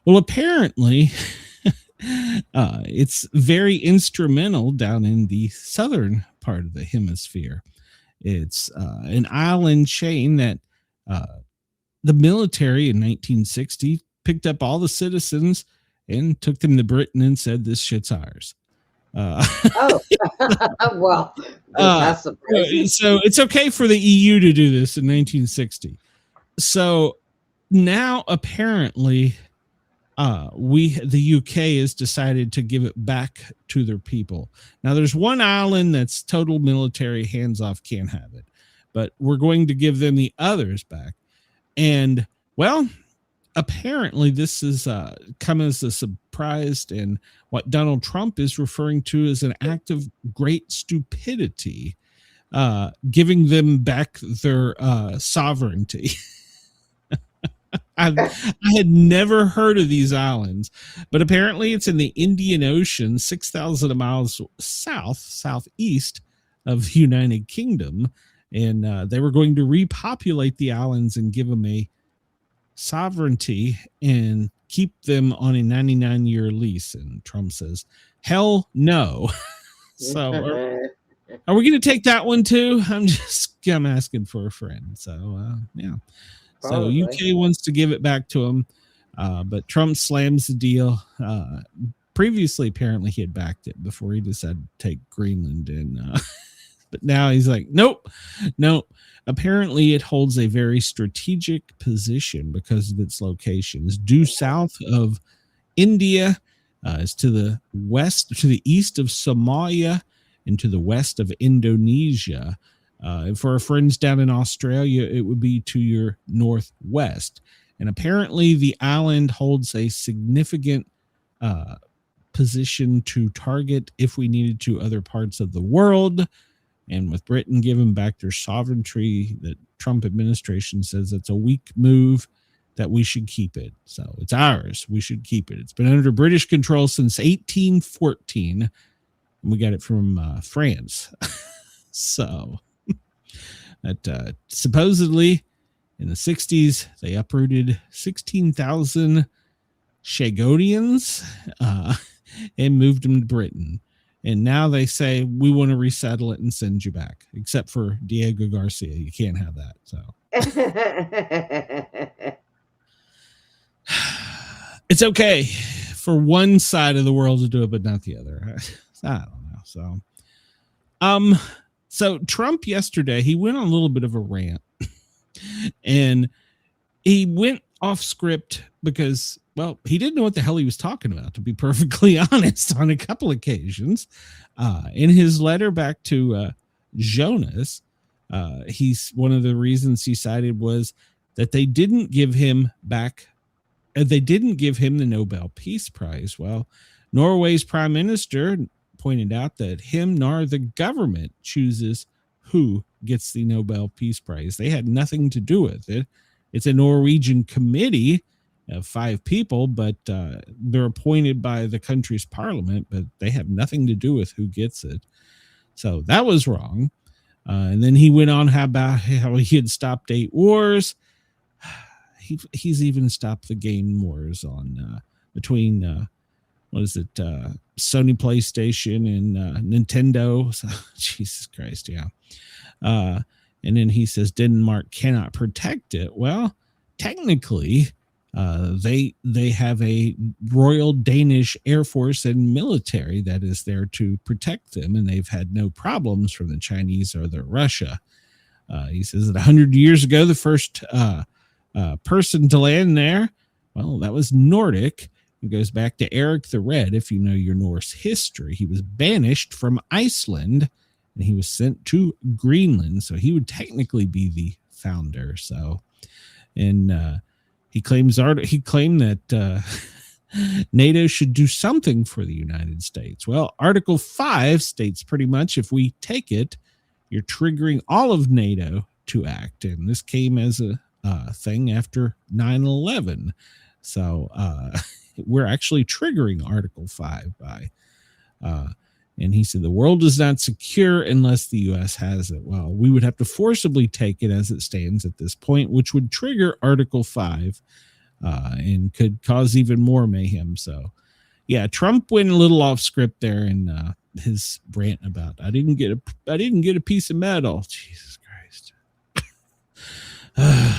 Speaker 4: Well, apparently, it's very instrumental down in the southern part of the hemisphere. It's an island chain that. The military in 1960 picked up all the citizens and took them to Britain and said, "This shit's ours."
Speaker 6: Well, that's surprising.
Speaker 4: So it's okay for the EU to do this in 1960. So now apparently the UK has decided to give it back to their people. Now there's one island that's total military, hands off, can't have it, but we're going to give them the others back. And well, apparently this is come as a surprise, and what Donald Trump is referring to as an act of great stupidity, giving them back their sovereignty. I had never heard of these islands, but apparently it's in the Indian Ocean, 6,000 miles southeast of the United Kingdom, and they were going to repopulate the islands and give them a sovereignty and keep them on a 99-year lease. And Trump says, hell no. So are we going to take that one too? I'm asking for a friend. So yeah.
Speaker 6: Probably.
Speaker 4: So UK wants to give it back to him, but Trump slams the deal. Previously, apparently he had backed it before he decided to take Greenland, and but now he's like, nope. Apparently, it holds a very strategic position because of its location. It's due south of India, it's to the west, to the east of Somalia, and to the west of Indonesia. And for our friends down in Australia, it would be to your northwest. And apparently, the island holds a significant position to target if we needed to other parts of the world. And with Britain giving back their sovereignty, the Trump administration says it's a weak move, that we should keep it. So it's ours. We should keep it. It's been under British control since 1814. And we got it from France. So that supposedly in the 60s, they uprooted 16,000 Shagodians and moved them to Britain. And now they say, we want to resettle it and send you back, except for Diego Garcia. You can't have that. So it's okay for one side of the world to do it, but not the other. I don't know. So Trump yesterday, he went on a little bit of a rant, and he went off script because, well, he didn't know what the hell he was talking about, to be perfectly honest, on a couple occasions. In his letter back to Jonas, he's one of the reasons he cited was that they didn't give him back. They didn't give him the Nobel Peace Prize. Well, Norway's prime minister pointed out that him nor the government chooses who gets the Nobel Peace Prize. They had nothing to do with it. It's a Norwegian committee of 5 people, but they're appointed by the country's parliament, but they have nothing to do with who gets it. So that was wrong. And then he went on about how he had stopped 8 wars. He's even stopped the game wars on between Sony PlayStation and Nintendo. So, Jesus Christ, yeah. And then he says Denmark cannot protect it. Well, technically, they have a Royal Danish Air Force and military that is there to protect them, and they've had no problems from the Chinese or the Russia. He says that 100 years ago, the first person to land there, well, that was Nordic. It goes back to Eric the Red. If you know your Norse history, he was banished from Iceland and he was sent to Greenland. So he would technically be the founder. So, and he claimed that NATO should do something for the United States. Well, Article 5 states pretty much if we take it, you're triggering all of NATO to act. And this came as a thing after 9/11. So we're actually triggering Article 5 by, and he said, the world is not secure unless the U.S. has it. Well, we would have to forcibly take it as it stands at this point, which would trigger Article 5 and could cause even more mayhem. So, yeah, Trump went a little off script there in his rant about, I didn't get a piece of metal. Jesus Christ.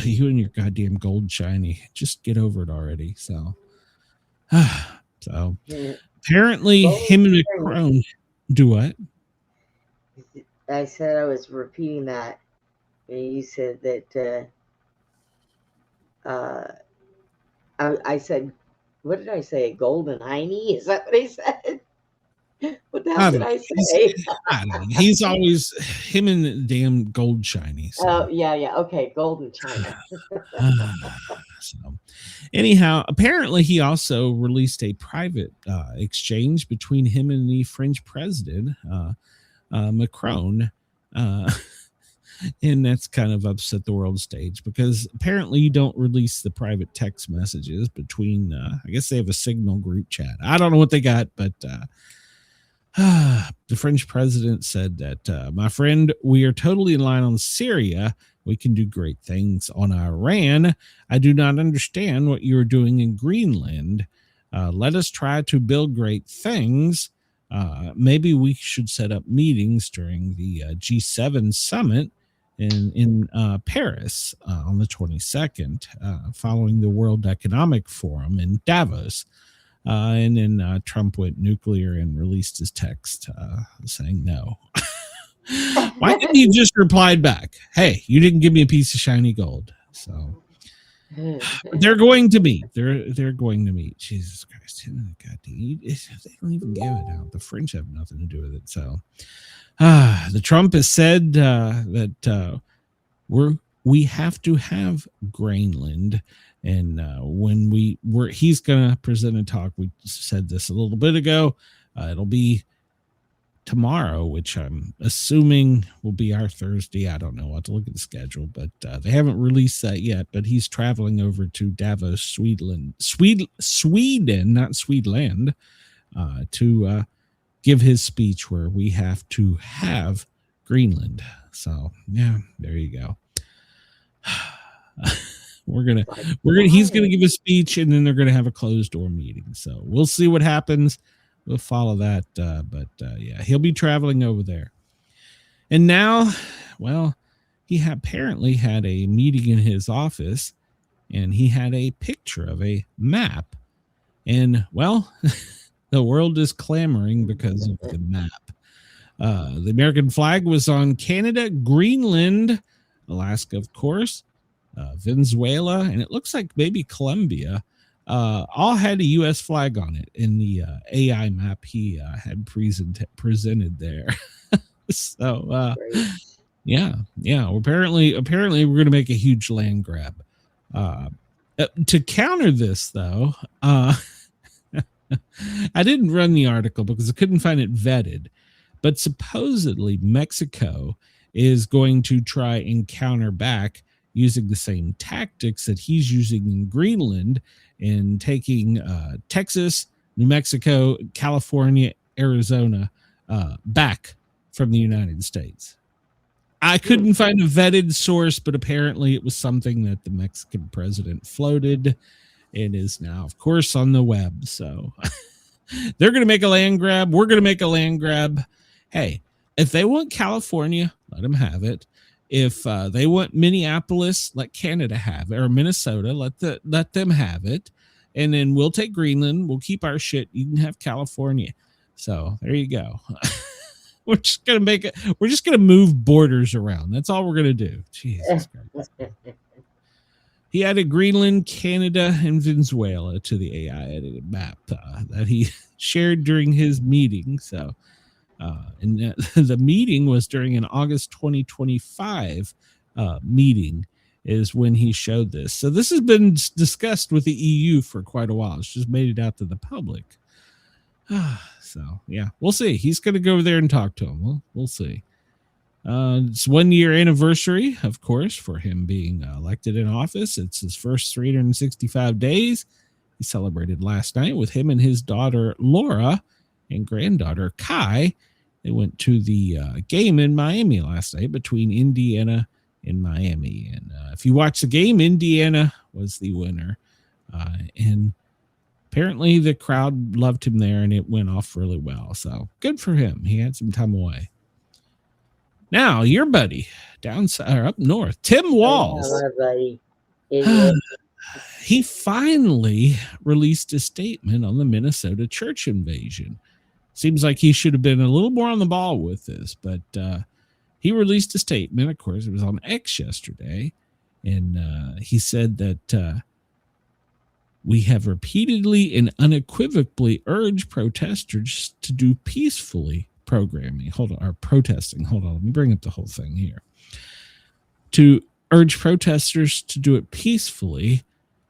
Speaker 4: You and your goddamn gold shiny. Just get over it already. So apparently him and Macron do what?
Speaker 6: I said I was repeating that. And you said that I said, what did I say? Golden hiney? Is that what I said? What the hell did I say?
Speaker 4: I don't know. He's always him and the damn gold shiny. So.
Speaker 6: Oh, yeah. Okay, golden china.
Speaker 4: So, anyhow, apparently he also released a private exchange between him and the French president, Macron. And that's kind of upset the world stage because apparently you don't release the private text messages between, I guess they have a Signal group chat. I don't know what they got, but the French president said that, my friend, we are totally in line on Syria. We can do great things on Iran. I do not understand what you are doing in Greenland. Let us try to build great things. Maybe we should set up meetings during the G7 summit in Paris on the 22nd, following the World Economic Forum in Davos. And then Trump went nuclear and released his text saying no. Why didn't you just reply back? Hey, you didn't give me a piece of shiny gold. So they're going to meet. They're going to meet. Jesus Christ. God, they don't even give it out. The French have nothing to do with it. So the Trump has said that we have to have Greenland. And when he's going to present a talk, we said this a little bit ago. It'll be tomorrow, which I'm assuming will be our Thursday. I don't know. I'll have to look at the schedule, but they haven't released that yet. But he's traveling over to Davos, Sweden, not Sweden, to give his speech where we have to have Greenland. So yeah, there you go. He's gonna give a speech, and then they're gonna have a closed door meeting. So we'll see what happens. We'll follow that. But yeah, he'll be traveling over there. And now, well, he apparently had a meeting in his office, and he had a picture of a map. And well, the world is clamoring because of the map. The American flag was on Canada, Greenland, Alaska, of course, Venezuela, and it looks like maybe Colombia. All had a U.S. flag on it in the AI map he had presented there. So yeah. Apparently we're going to make a huge land grab. To counter this, though, I didn't run the article because I couldn't find it vetted, but supposedly Mexico is going to try and counter back using the same tactics that he's using in Greenland and taking Texas, New Mexico, California, Arizona back from the United States. I couldn't find a vetted source, but apparently it was something that the Mexican president floated and is now, of course, on the web. So they're going to make a land grab. We're going to make a land grab. Hey, if they want California, let them have it. If they want Minneapolis, let Canada have it, or Minnesota, let them have it. And then we'll take Greenland. We'll keep our shit. You can have California. So there you go. We're just gonna make it. We're just gonna move borders around. That's all we're gonna do. Jesus Christ. He added Greenland, Canada, and Venezuela to the AI edited map that he shared during his meeting. So, and the meeting was during an August 2025 meeting is when he showed this. So this has been discussed with the EU for quite a while. It's just made it out to the public. So yeah, we'll see. He's going to go over there and talk to him. We'll see. It's 1 year anniversary, of course, for him being elected in office. It's his first 365 days. He celebrated last night with him and his daughter, Laura, and granddaughter, Kai. They went to the game in Miami last night between Indiana and Miami. And if you watch the game, Indiana was the winner. And apparently the crowd loved him there, and it went off really well. So good for him. He had some time away. Now, your buddy down or up north, Tim Walz.
Speaker 6: Buddy.
Speaker 4: He finally released a statement on the Minnesota church invasion. Seems like he should have been a little more on the ball with this, but he released a statement. Of course, it was on X yesterday, and he said that We have repeatedly and unequivocally urged protesters to do peacefully protesting. Hold on. Let me bring up the whole thing here. To urge protesters to do it peacefully.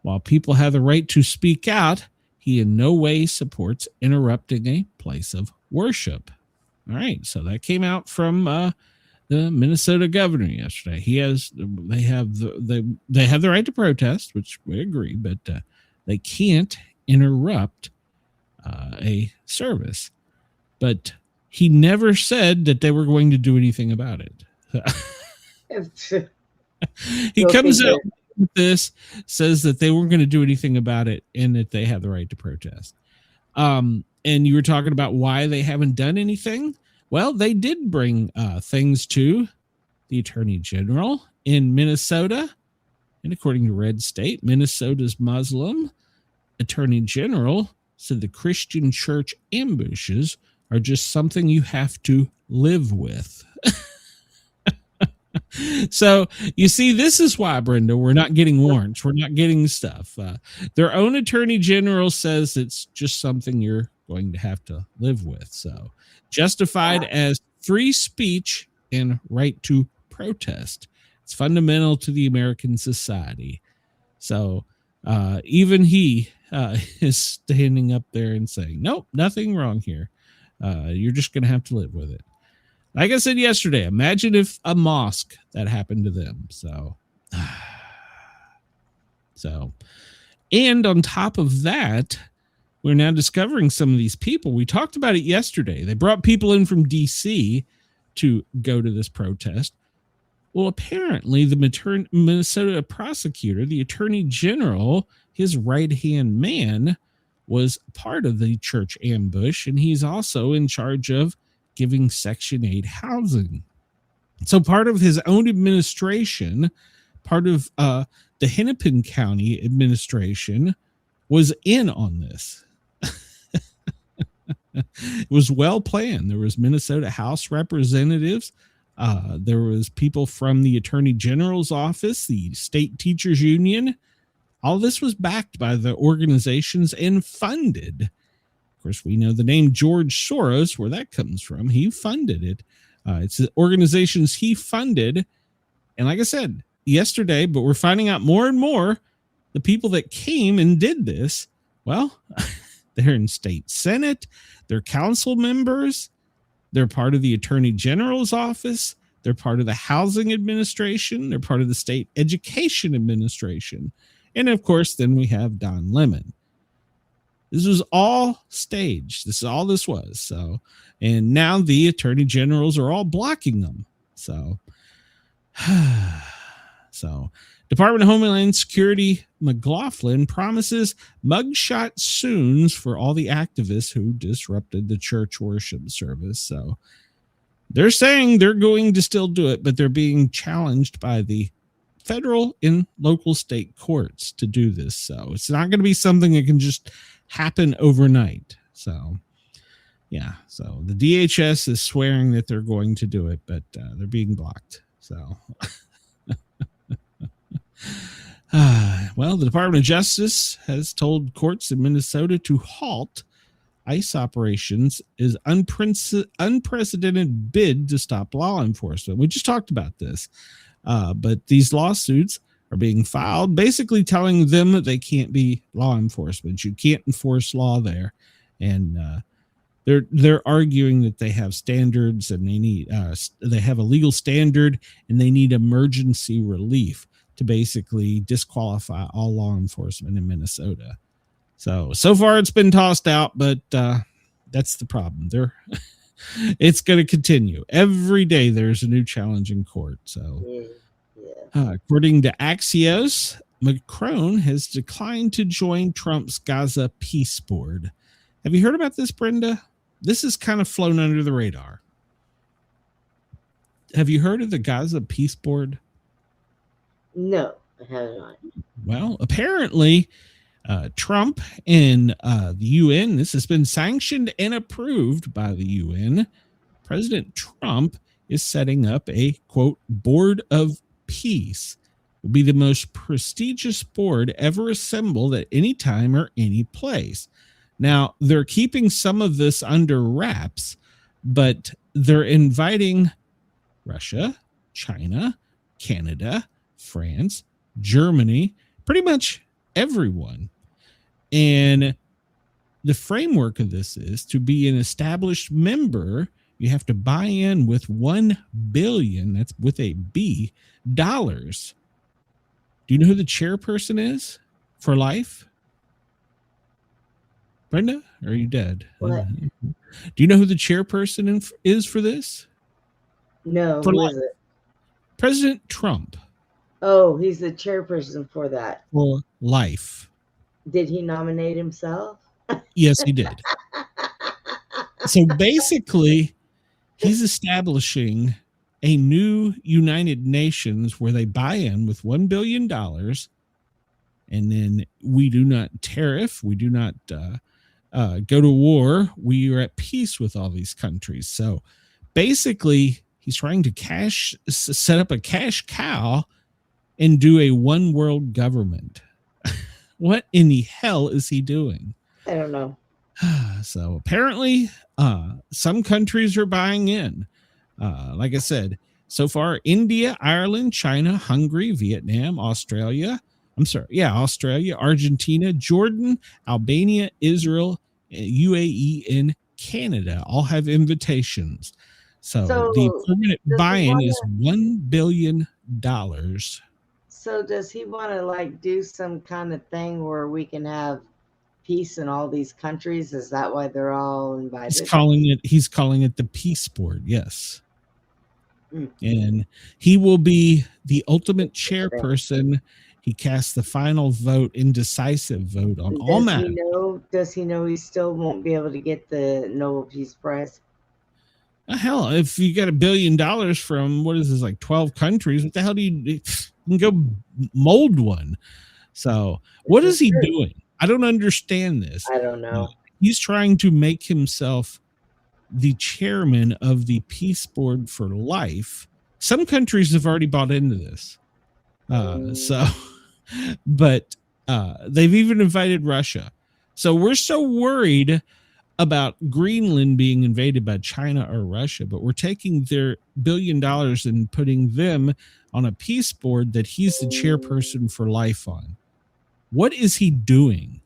Speaker 4: While people have the right to speak out, he in no way supports interrupting a place of worship. All right, so that came out from the Minnesota governor yesterday. They have the right to protest, which we agree, but they can't interrupt a service. But he never said that they were going to do anything about it. He comes out with this, says that they weren't going to do anything about it and that they have the right to protest. And you were talking about why they haven't done anything. Well, they did bring things to the Attorney General in Minnesota. And according to Red State, Minnesota's Muslim Attorney General said the Christian church ambushes are just something you have to live with. So you see, this is why, Brenda, we're not getting warrants. We're not getting stuff. Their own attorney general says it's just something you're going to have to live with. So justified as free speech and right to protest. It's fundamental to the American society. So even he is standing up there and saying, nope, nothing wrong here. You're just going to have to live with it. Like I said yesterday, imagine if a mosque that happened to them. So, and on top of that, we're now discovering some of these people. We talked about it yesterday. They brought people in from DC to go to this protest. Well, apparently the Minnesota prosecutor, the attorney general, his right-hand man, was part of the church ambush, and he's also in charge of giving Section 8 housing. So part of his own administration, part of the Hennepin County administration was in on this. It was well planned. There was Minnesota House representatives. There was people from the Attorney General's office, the State Teachers Union. All this was backed by the organizations and funded. Of course, we know the name George Soros, where that comes from. He funded it. It's the organizations he funded. And like I said yesterday, but we're finding out more and more, the people that came and did this, well, they're in state senate, they're council members, they're part of the attorney general's office, they're part of the housing administration, they're part of the state education administration. And of course, then we have Don Lemon. This was all staged. This is all this was. So, and now the attorney generals are all blocking them. So, Department of Homeland Security McLaughlin promises mugshot soons for all the activists who disrupted the church worship service. So they're saying they're going to still do it, but they're being challenged by the federal and local state courts to do this. So it's not going to be something that can just happen overnight. So yeah, so the DHS is swearing that they're going to do it, but they're being blocked. So well, the Department of Justice has told courts in Minnesota to halt ICE operations is unprecedented bid to stop law enforcement. We just talked about this, but these lawsuits are being filed, basically telling them that they can't be law enforcement. You can't enforce law there, and they're arguing that they have standards and they have a legal standard and they need emergency relief to basically disqualify all law enforcement in Minnesota. So far it's been tossed out, but that's the problem. It's going to continue. Every day there's a new challenge in court. So according to Axios, Macron has declined to join Trump's Gaza peace board. Have you heard about this, Brenda? This has kind of flown under the radar. Have you heard of the Gaza peace board?
Speaker 6: No, I have not.
Speaker 4: Well, apparently Trump and the UN, this has been sanctioned and approved by the UN. President Trump is setting up a, quote, board of peace will be the most prestigious board ever assembled at any time or any place. Now, they're keeping some of this under wraps, but they're inviting Russia, China, Canada, France, Germany, pretty much everyone. And the framework of this is to be an established member, you have to buy in with $1 billion, that's with a B, dollars. Do you know who the chairperson is for life? Brenda, are you dead?
Speaker 6: What?
Speaker 4: Do you know who the chairperson is for this?
Speaker 6: No,
Speaker 4: For
Speaker 6: who
Speaker 4: life.
Speaker 6: is it?
Speaker 4: President Trump.
Speaker 6: Oh, he's the chairperson for that.
Speaker 4: For life.
Speaker 6: Did he nominate himself?
Speaker 4: Yes, he did. So basically, he's establishing a new United Nations where they buy in with $1 billion, and then we do not tariff, we do not go to war. We are at peace with all these countries. So basically, he's trying to set up a cash cow and do a one world government. What in the hell is he doing?
Speaker 6: I don't know.
Speaker 4: So apparently, some countries are buying in. Like I said, so far, India, Ireland, China, Hungary, Vietnam, Australia, Argentina, Jordan, Albania, Israel, UAE, and Canada all have invitations. So the permanent buy-in is $1 billion.
Speaker 6: So does he want to like do some kind of thing where we can have peace in all these countries? Is that why they're all invited?
Speaker 4: He's calling it the Peace Board, yes. And he will be the ultimate chairperson. He casts the final vote, indecisive vote on all matters.
Speaker 6: Does he know he still won't be able to get the Nobel Peace Prize?
Speaker 4: Hell, if you got $1 billion from, what is this, like 12 countries, what the hell do you can go mold one? So what is he doing? I don't understand this.
Speaker 6: I don't know.
Speaker 4: He's trying to make himself the chairman of the Peace Board for life. Some countries have already bought into this. But they've even invited Russia. So we're so worried about Greenland being invaded by China or Russia, but we're taking their $1 billion and putting them on a peace board that he's the chairperson for life on. What is he doing?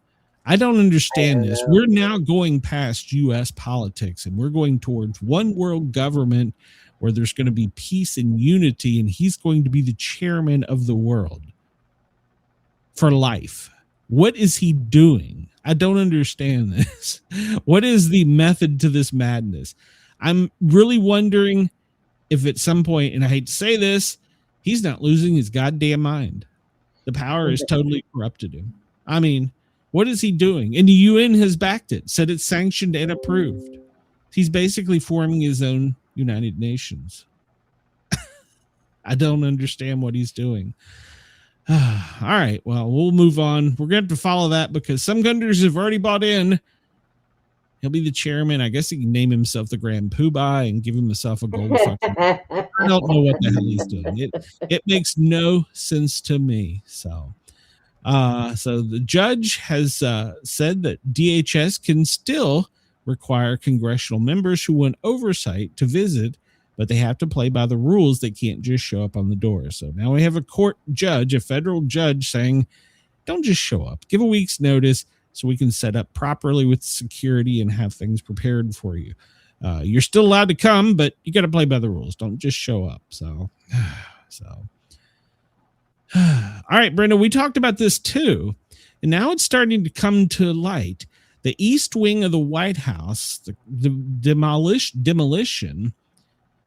Speaker 4: I don't understand this. We're now going past U.S. politics and we're going towards one world government where there's going to be peace and unity, and he's going to be the chairman of the world for life. What is he doing? I don't understand this. What is the method to this madness? I'm really wondering if at some point, and I hate to say this, he's not losing his goddamn mind. The power has totally corrupted him. I mean, what is he doing? And the UN has backed it, said it's sanctioned and approved. He's basically forming his own United Nations. I don't understand what he's doing. All right, well, we'll move on. We're going to have to follow that because some countries have already bought in. He'll be the chairman. I guess he can name himself the Grand Poobah and give himself a gold fucking. I don't know what the hell he's doing. It makes no sense to me. So the judge has said that DHS can still require congressional members who want oversight to visit, but they have to play by the rules. They can't just show up on the door. So now we have a court judge, a federal judge saying, don't just show up. Give a week's notice so we can set up properly with security and have things prepared for you. You're still allowed to come, but you got to play by the rules. Don't just show up. So. All right, Brenda, we talked about this too, and now it's starting to come to light. The east wing of the White House, the demolition,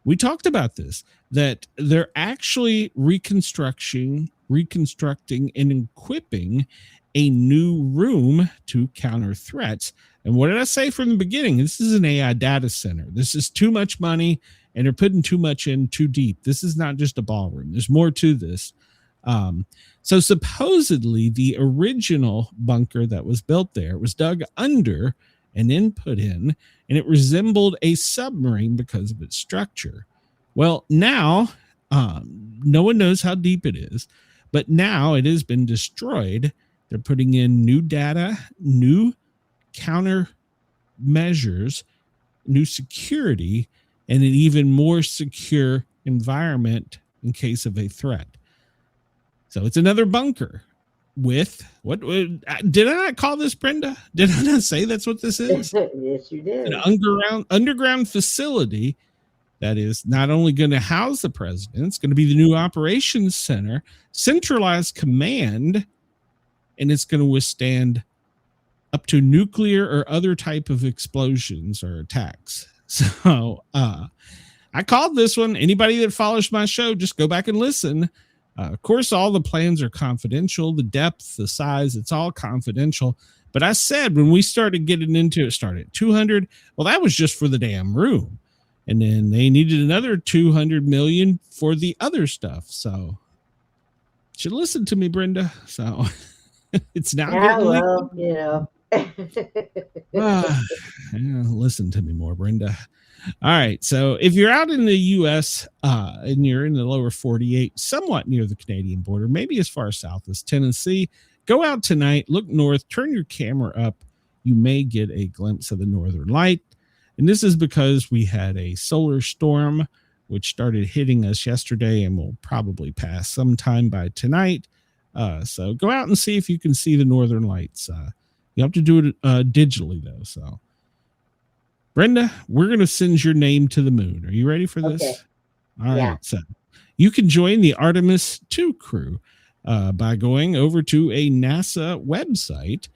Speaker 4: we talked about this, that they're actually reconstructing and equipping a new room to counter threats. And what did I say from the beginning? This is an AI data center. This is too much money, and they're putting too much in too deep. This is not just a ballroom. There's more to this. So supposedly the original bunker that was built there was dug under and then put in, and it resembled a submarine because of its structure. Well, now no one knows how deep it is, but now it has been destroyed. They're putting in new data, new countermeasures, new security, and an even more secure environment in case of a threat. So it's another bunker with what did I not call this, Brenda? Did I not say that's what this is?
Speaker 6: Yes, you did.
Speaker 4: An underground facility that is not only going to house the president, it's going to be the new operations center, centralized command, and it's going to withstand up to nuclear or other type of explosions or attacks. So I called this one. Anybody that follows my show, just go back and listen. Of course, all the plans are confidential. The depth, the size, it's all confidential. But I said when we started getting into it, started at 200. Well, that was just for the damn room. And then they needed another 200 million for the other stuff. So you should listen to me, Brenda. So it's now.
Speaker 6: Yeah, well, you know.
Speaker 4: Listen to me more, Brenda. All right. So if you're out in the U.S. And you're in the lower 48, somewhat near the Canadian border, maybe as far south as Tennessee, go out tonight, look north, turn your camera up. You may get a glimpse of the northern light. And this is because we had a solar storm, which started hitting us yesterday and will probably pass sometime by tonight. So go out and see if you can see the northern lights. You have to do it digitally, though. So, Brenda, we're going to send your name to the moon. Are you ready for this?
Speaker 6: Okay.
Speaker 4: All right. So you can join the Artemis 2 crew by going over to a NASA website,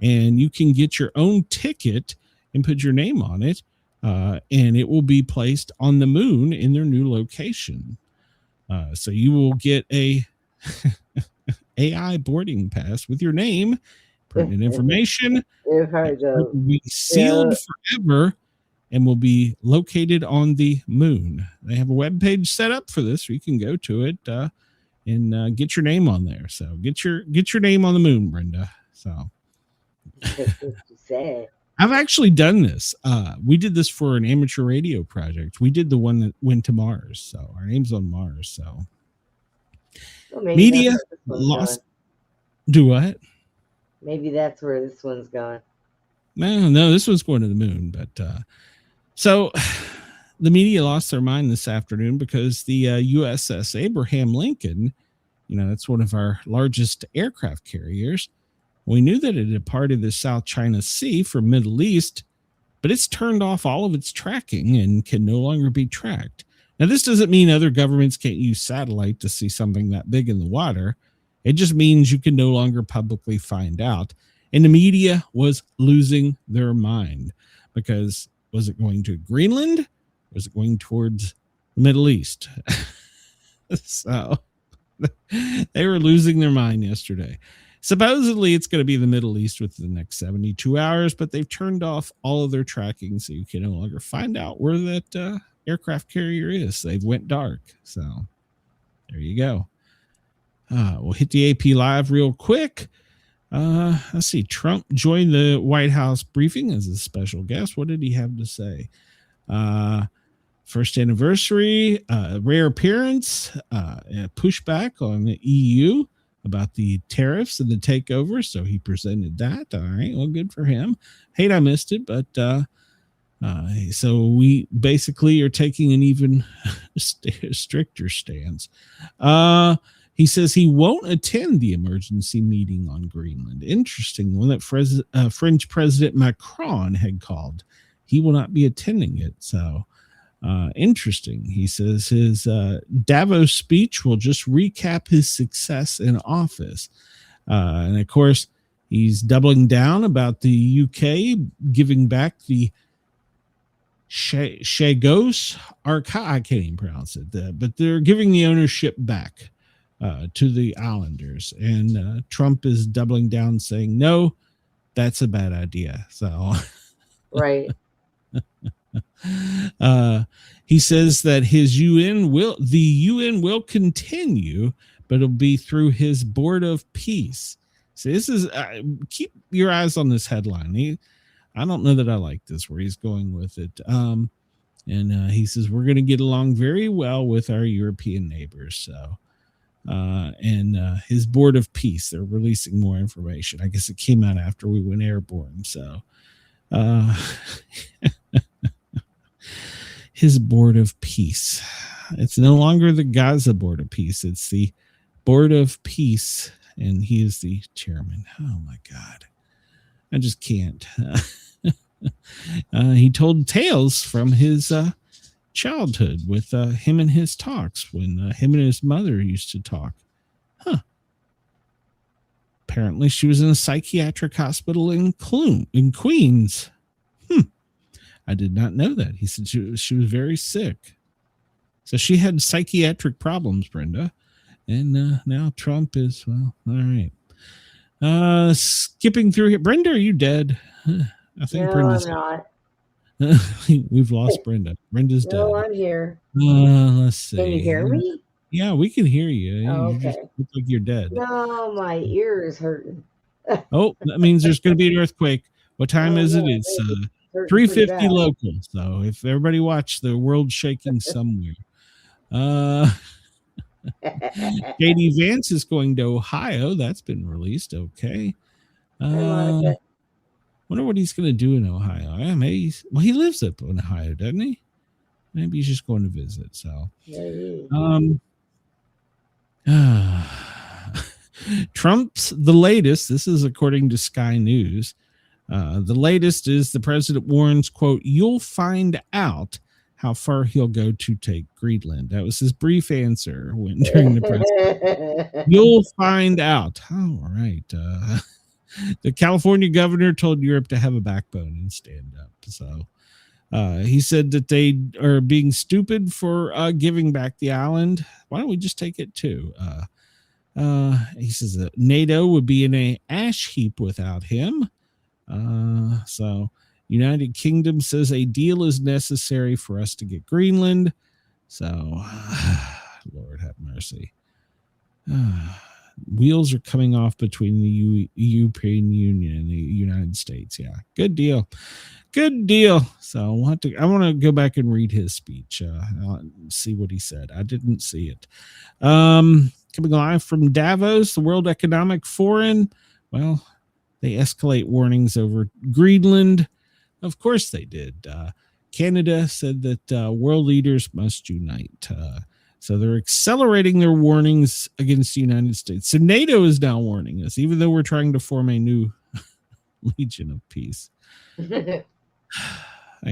Speaker 4: and you can get your own ticket and put your name on it, and it will be placed on the moon in their new location. So you will get a AI boarding pass with your name, pertinent information. It will be sealed forever and will be located on the moon. They have a web page set up for this, so you can go to it and get your name on there. So get your name on the moon, Brenda. So I've actually done this. We did this for an amateur radio project. We did the one that went to Mars. So our name's on Mars. So media lost. Do what?
Speaker 6: Maybe that's where this one's going.
Speaker 4: No, this one's going to the moon. But so the media lost their mind this afternoon because the USS Abraham Lincoln, that's one of our largest aircraft carriers. We knew that it departed the South China Sea for Middle East, but it's turned off all of its tracking and can no longer be tracked. Now, this doesn't mean other governments can't use satellite to see something that big in the water. It just means you can no longer publicly find out. And the media was losing their mind because was it going to Greenland? Was it going towards the Middle East? So they were losing their mind yesterday. Supposedly it's going to be the Middle East within the next 72 hours, but they've turned off all of their tracking so you can no longer find out where that aircraft carrier is. They've went dark. So there you go. We'll hit the AP Live real quick. Let's see. Trump joined the White House briefing as a special guest. What did he have to say? First anniversary, rare appearance, pushback on the EU about the tariffs and the takeover. So he presented that. All right. Well, good for him. Hate I missed it, but so we basically are taking an even stricter stance. He says he won't attend the emergency meeting on Greenland. Interesting one that French President Macron had called. He will not be attending it. So interesting. He says his Davos speech will just recap his success in office. And of course, he's doubling down about the UK giving back the Chagos Arca. I can't even pronounce it, but they're giving the ownership back to the islanders. And Trump is doubling down saying, no, that's a bad idea. So,
Speaker 6: right.
Speaker 4: He says that the UN will continue, but it'll be through his board of peace. So this is, keep your eyes on this headline. I don't know that I like this where he's going with it. And he says, we're going to get along very well with our European neighbors. So and his board of peace. They're releasing more information. I guess it came out after we went airborne. So his board of peace. It's no longer the Gaza board of peace. It's the board of peace, and he is the chairman. Oh my God. I just can't. He told tales from his childhood with him and his talks when him and his mother used to talk. Apparently she was in a psychiatric hospital in Queens. I did not know that. He said she was very sick. So she had psychiatric problems, Brenda. And now Trump is, well, all right. Skipping through here. Brenda, are you dead? I think
Speaker 6: No,
Speaker 4: Brenda's
Speaker 6: I'm not.
Speaker 4: We've lost Brenda. Brenda's dead.
Speaker 6: No, I'm here.
Speaker 4: Let's see.
Speaker 6: Can you hear me?
Speaker 4: Yeah, we can hear you.
Speaker 6: Oh,
Speaker 4: You
Speaker 6: okay.
Speaker 4: just look like you're dead.
Speaker 6: No, my ear is hurting.
Speaker 4: Oh, that means there's going to be an earthquake. What time is it?
Speaker 6: Yeah,
Speaker 4: It's
Speaker 6: hurting pretty
Speaker 4: 3:50
Speaker 6: bad.
Speaker 4: local. So if everybody watch, the world's shaking somewhere. J.D. Vance is going to Ohio. That's been released. Okay.
Speaker 6: I like it.
Speaker 4: Wonder what he's going to do in Ohio. Yeah, maybe he lives up in Ohio, doesn't he? Maybe he's just going to visit. So,
Speaker 6: Maybe.
Speaker 4: Trump's the latest. This is according to Sky News. The latest is the president warns, quote, "You'll find out how far he'll go to take Greenland." That was his brief answer during the press. You'll find out. Oh, all right. The California governor told Europe to have a backbone and stand up. So he said that they are being stupid for giving back the island. Why don't we just take it too? He says that NATO would be in an ash heap without him. So United Kingdom says a deal is necessary for us to get Greenland. So Lord have mercy. Wheels are coming off between the European Union and the United States. Yeah, good deal. Good deal. So I want to go back and read his speech. See what he said. I didn't see it. Coming live from Davos, the World Economic Forum. Well, they escalate warnings over Greenland. Of course they did. Canada said that world leaders must unite. So they're accelerating their warnings against the United States. So NATO is now warning us, even though we're trying to form a new Legion of Peace. I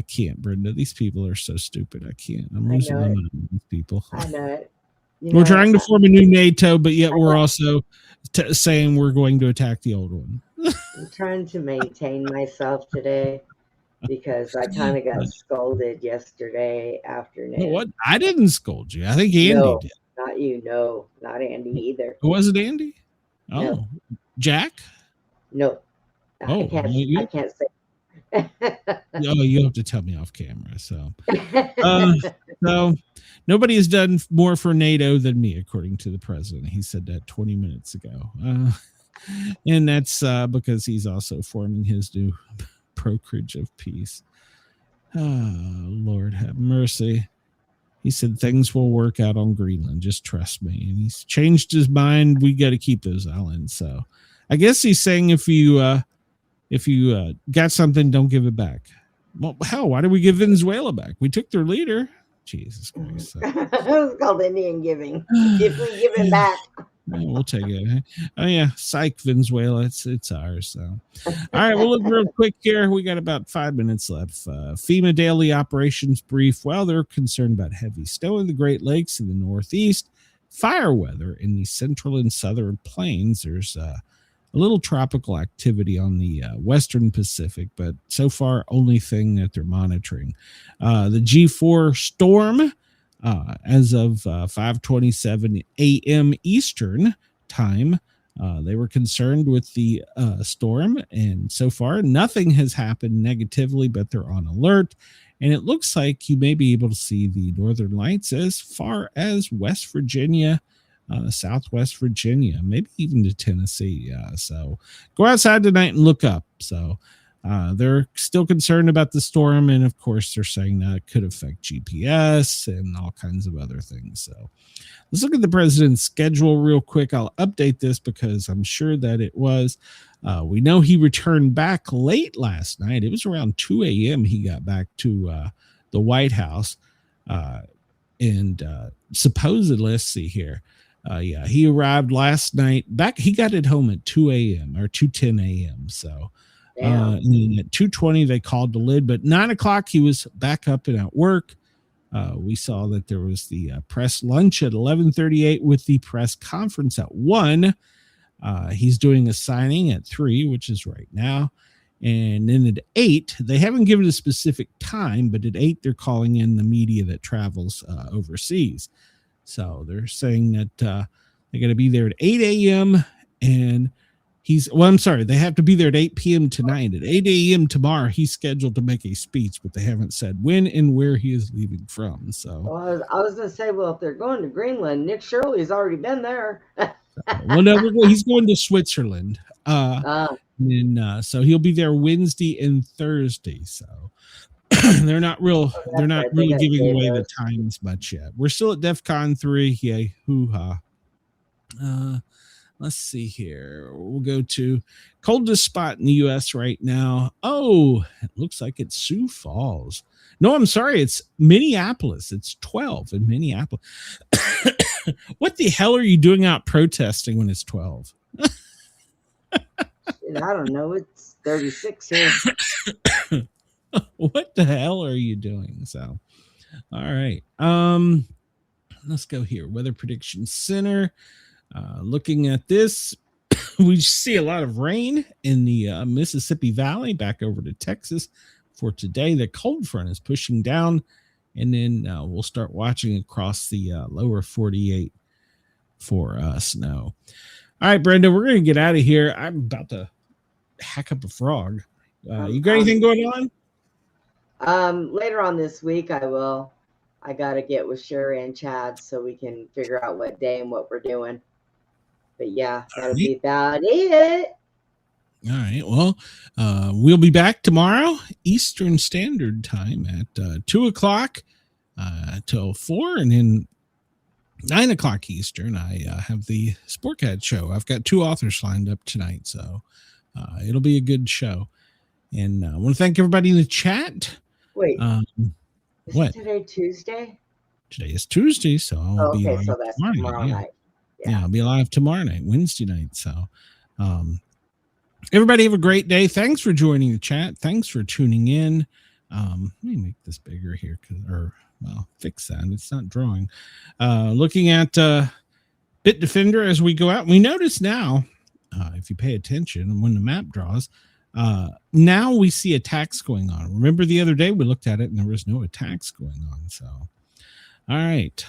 Speaker 4: can't, Brenda. These people are so stupid. I can't. I'm losing my mind on these people.
Speaker 6: I know it.
Speaker 4: We're trying to form a new NATO, but yet we're also saying we're going to attack the old one.
Speaker 6: I'm trying to maintain myself today because I kind of got scolded yesterday afternoon.
Speaker 4: What? I didn't scold you. I think Andy did.
Speaker 6: Not you. No, not Andy either.
Speaker 4: Was it Andy? Oh,
Speaker 6: No.
Speaker 4: Jack?
Speaker 6: No.
Speaker 4: Oh,
Speaker 6: I can't say.
Speaker 4: Oh, you have to tell me off camera. So, so nobody has done more for NATO than me, according to the president. He said that 20 minutes ago. And that's because he's also forming his new brokerage of peace. Oh, Lord have mercy. He said things will work out on Greenland. Just trust me. And he's changed his mind. We got to keep those islands. So I guess he's saying if you got something, don't give it back. Well, hell, why did we give Venezuela back? We took their leader. Jesus Christ.
Speaker 6: It's called Indian giving. If we give it back.
Speaker 4: We'll take it. Oh yeah, psych, Venezuela. It's ours. So, all right, we'll look real quick here. We got about 5 minutes left. FEMA daily operations brief. Well, they're concerned about heavy snow in the Great Lakes in the Northeast, fire weather in the central and southern plains. There's a little tropical activity on the Western Pacific, but so far only thing that they're monitoring. The G4 storm. As of 5:27 a.m. Eastern time, they were concerned with the storm, and so far nothing has happened negatively, but they're on alert. And it looks like you may be able to see the northern lights as far as West Virginia, Southwest Virginia, maybe even to Tennessee. So go outside tonight and look up. So They're still concerned about the storm, and of course they're saying that it could affect GPS and all kinds of other things. So let's look at the president's schedule real quick. I'll update this because I'm sure that it was. We know he returned back late last night. It was around 2 a.m. he got back to the White House. And supposedly, let's see here. He arrived last night back. He got it home at 2 a.m. or 2:10 a.m. So and then at 2:20 they called the lid, but 9 o'clock he was back up and at work. We saw that there was the press lunch at 11:38 with the press conference at 1. He's doing a signing at 3, which is right now. And then at 8, they haven't given a specific time, but at 8, they're calling in the media that travels overseas. So they're saying that they're going to be there at 8 a.m. And they have to be there at 8 p.m. tonight. At 8 a.m. tomorrow, he's scheduled to make a speech, but they haven't said when and where he is leaving from. So
Speaker 6: I was going to say, well, if they're going to Greenland, Nick Shirley's already been there.
Speaker 4: Well, no, he's going to Switzerland. And so he'll be there Wednesday and Thursday. So they're not really giving away the times much yet. We're still at DEFCON 3. Yay, hoo-ha. Let's see here. We'll go to coldest spot in the U.S. right now. Oh, it looks like it's Sioux Falls. No, I'm sorry. It's Minneapolis. It's 12 in Minneapolis. What the hell are you doing out protesting when it's 12?
Speaker 6: I don't know. It's 36 here.
Speaker 4: What the hell are you doing? So, all right. Let's go here. Weather Prediction Center. Looking at this, we see a lot of rain in the Mississippi Valley back over to Texas for today. The cold front is pushing down, and then we'll start watching across the lower 48 for snow. All right, Brenda, we're going to get out of here. I'm about to hack up a frog. You got anything going on?
Speaker 6: Later on this week, I will. I got to get with Sherry and Chad so we can figure out what day and what we're doing. But yeah, that'll be about it.
Speaker 4: All right. Well, we'll be back tomorrow, Eastern Standard Time at 2 o'clock till 4, and then 9 o'clock Eastern. I have the Sportcat show. I've got 2 authors lined up tonight, so it'll be a good show. And I want to thank everybody in the chat.
Speaker 6: Wait,
Speaker 4: what?
Speaker 6: Today Tuesday?
Speaker 4: Today is Tuesday, so I'll be live
Speaker 6: so that's tomorrow night.
Speaker 4: Yeah, I'll be live tomorrow night, Wednesday night. So everybody have a great day. Thanks for joining the chat. Thanks for tuning in. Let me make this bigger here, fix that. It's not drawing. Looking at Bitdefender as we go out, we notice now, if you pay attention, when the map draws, now we see attacks going on. Remember the other day we looked at it and there was no attacks going on. So, all right.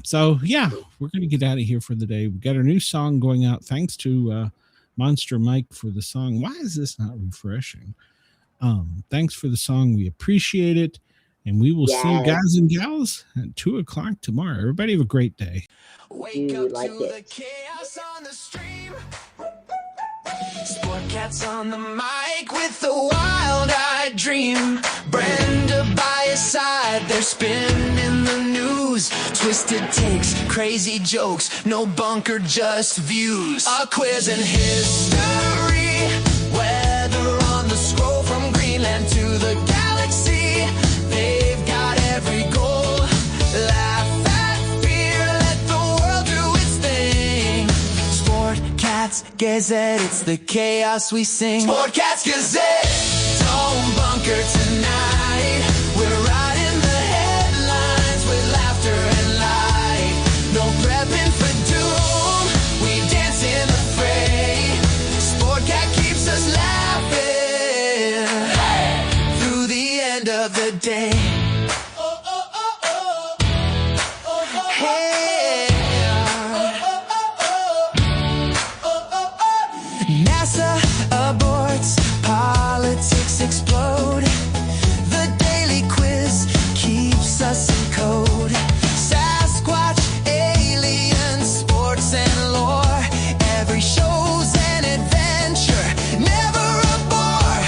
Speaker 4: So yeah, we're going to get out of here for the day. We got our new song going out. Thanks to Monster Mike for the song. Why is this not refreshing? Thanks for the song. We appreciate it. And we will see you guys and gals at 2 o'clock tomorrow. Everybody have a great day.
Speaker 7: Wake up to the chaos on the stream. Sportcat's on the mic with a wild-eyed dream. Brenda by his side, they're spinning the news. Twisted takes, crazy jokes, no bunker, just views. A quiz and history, weather on the scroll from Greenland to the galaxy. They've got every goal. Laugh at fear, let the world do its thing. Sportcats Gazette, it's the chaos we sing. Sportcats Gazette, don't bunker tonight. We're riding the headlines with laughter and light. No prepping for doom, we dance in the fray. Sportcat keeps us laughing through the end of the day. NASA aborts, politics explode. The daily quiz keeps us in code. Sasquatch, aliens, sports and lore. Every show's an adventure, never a bore.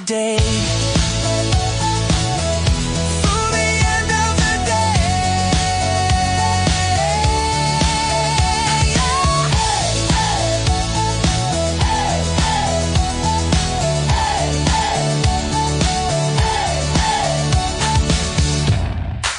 Speaker 7: day.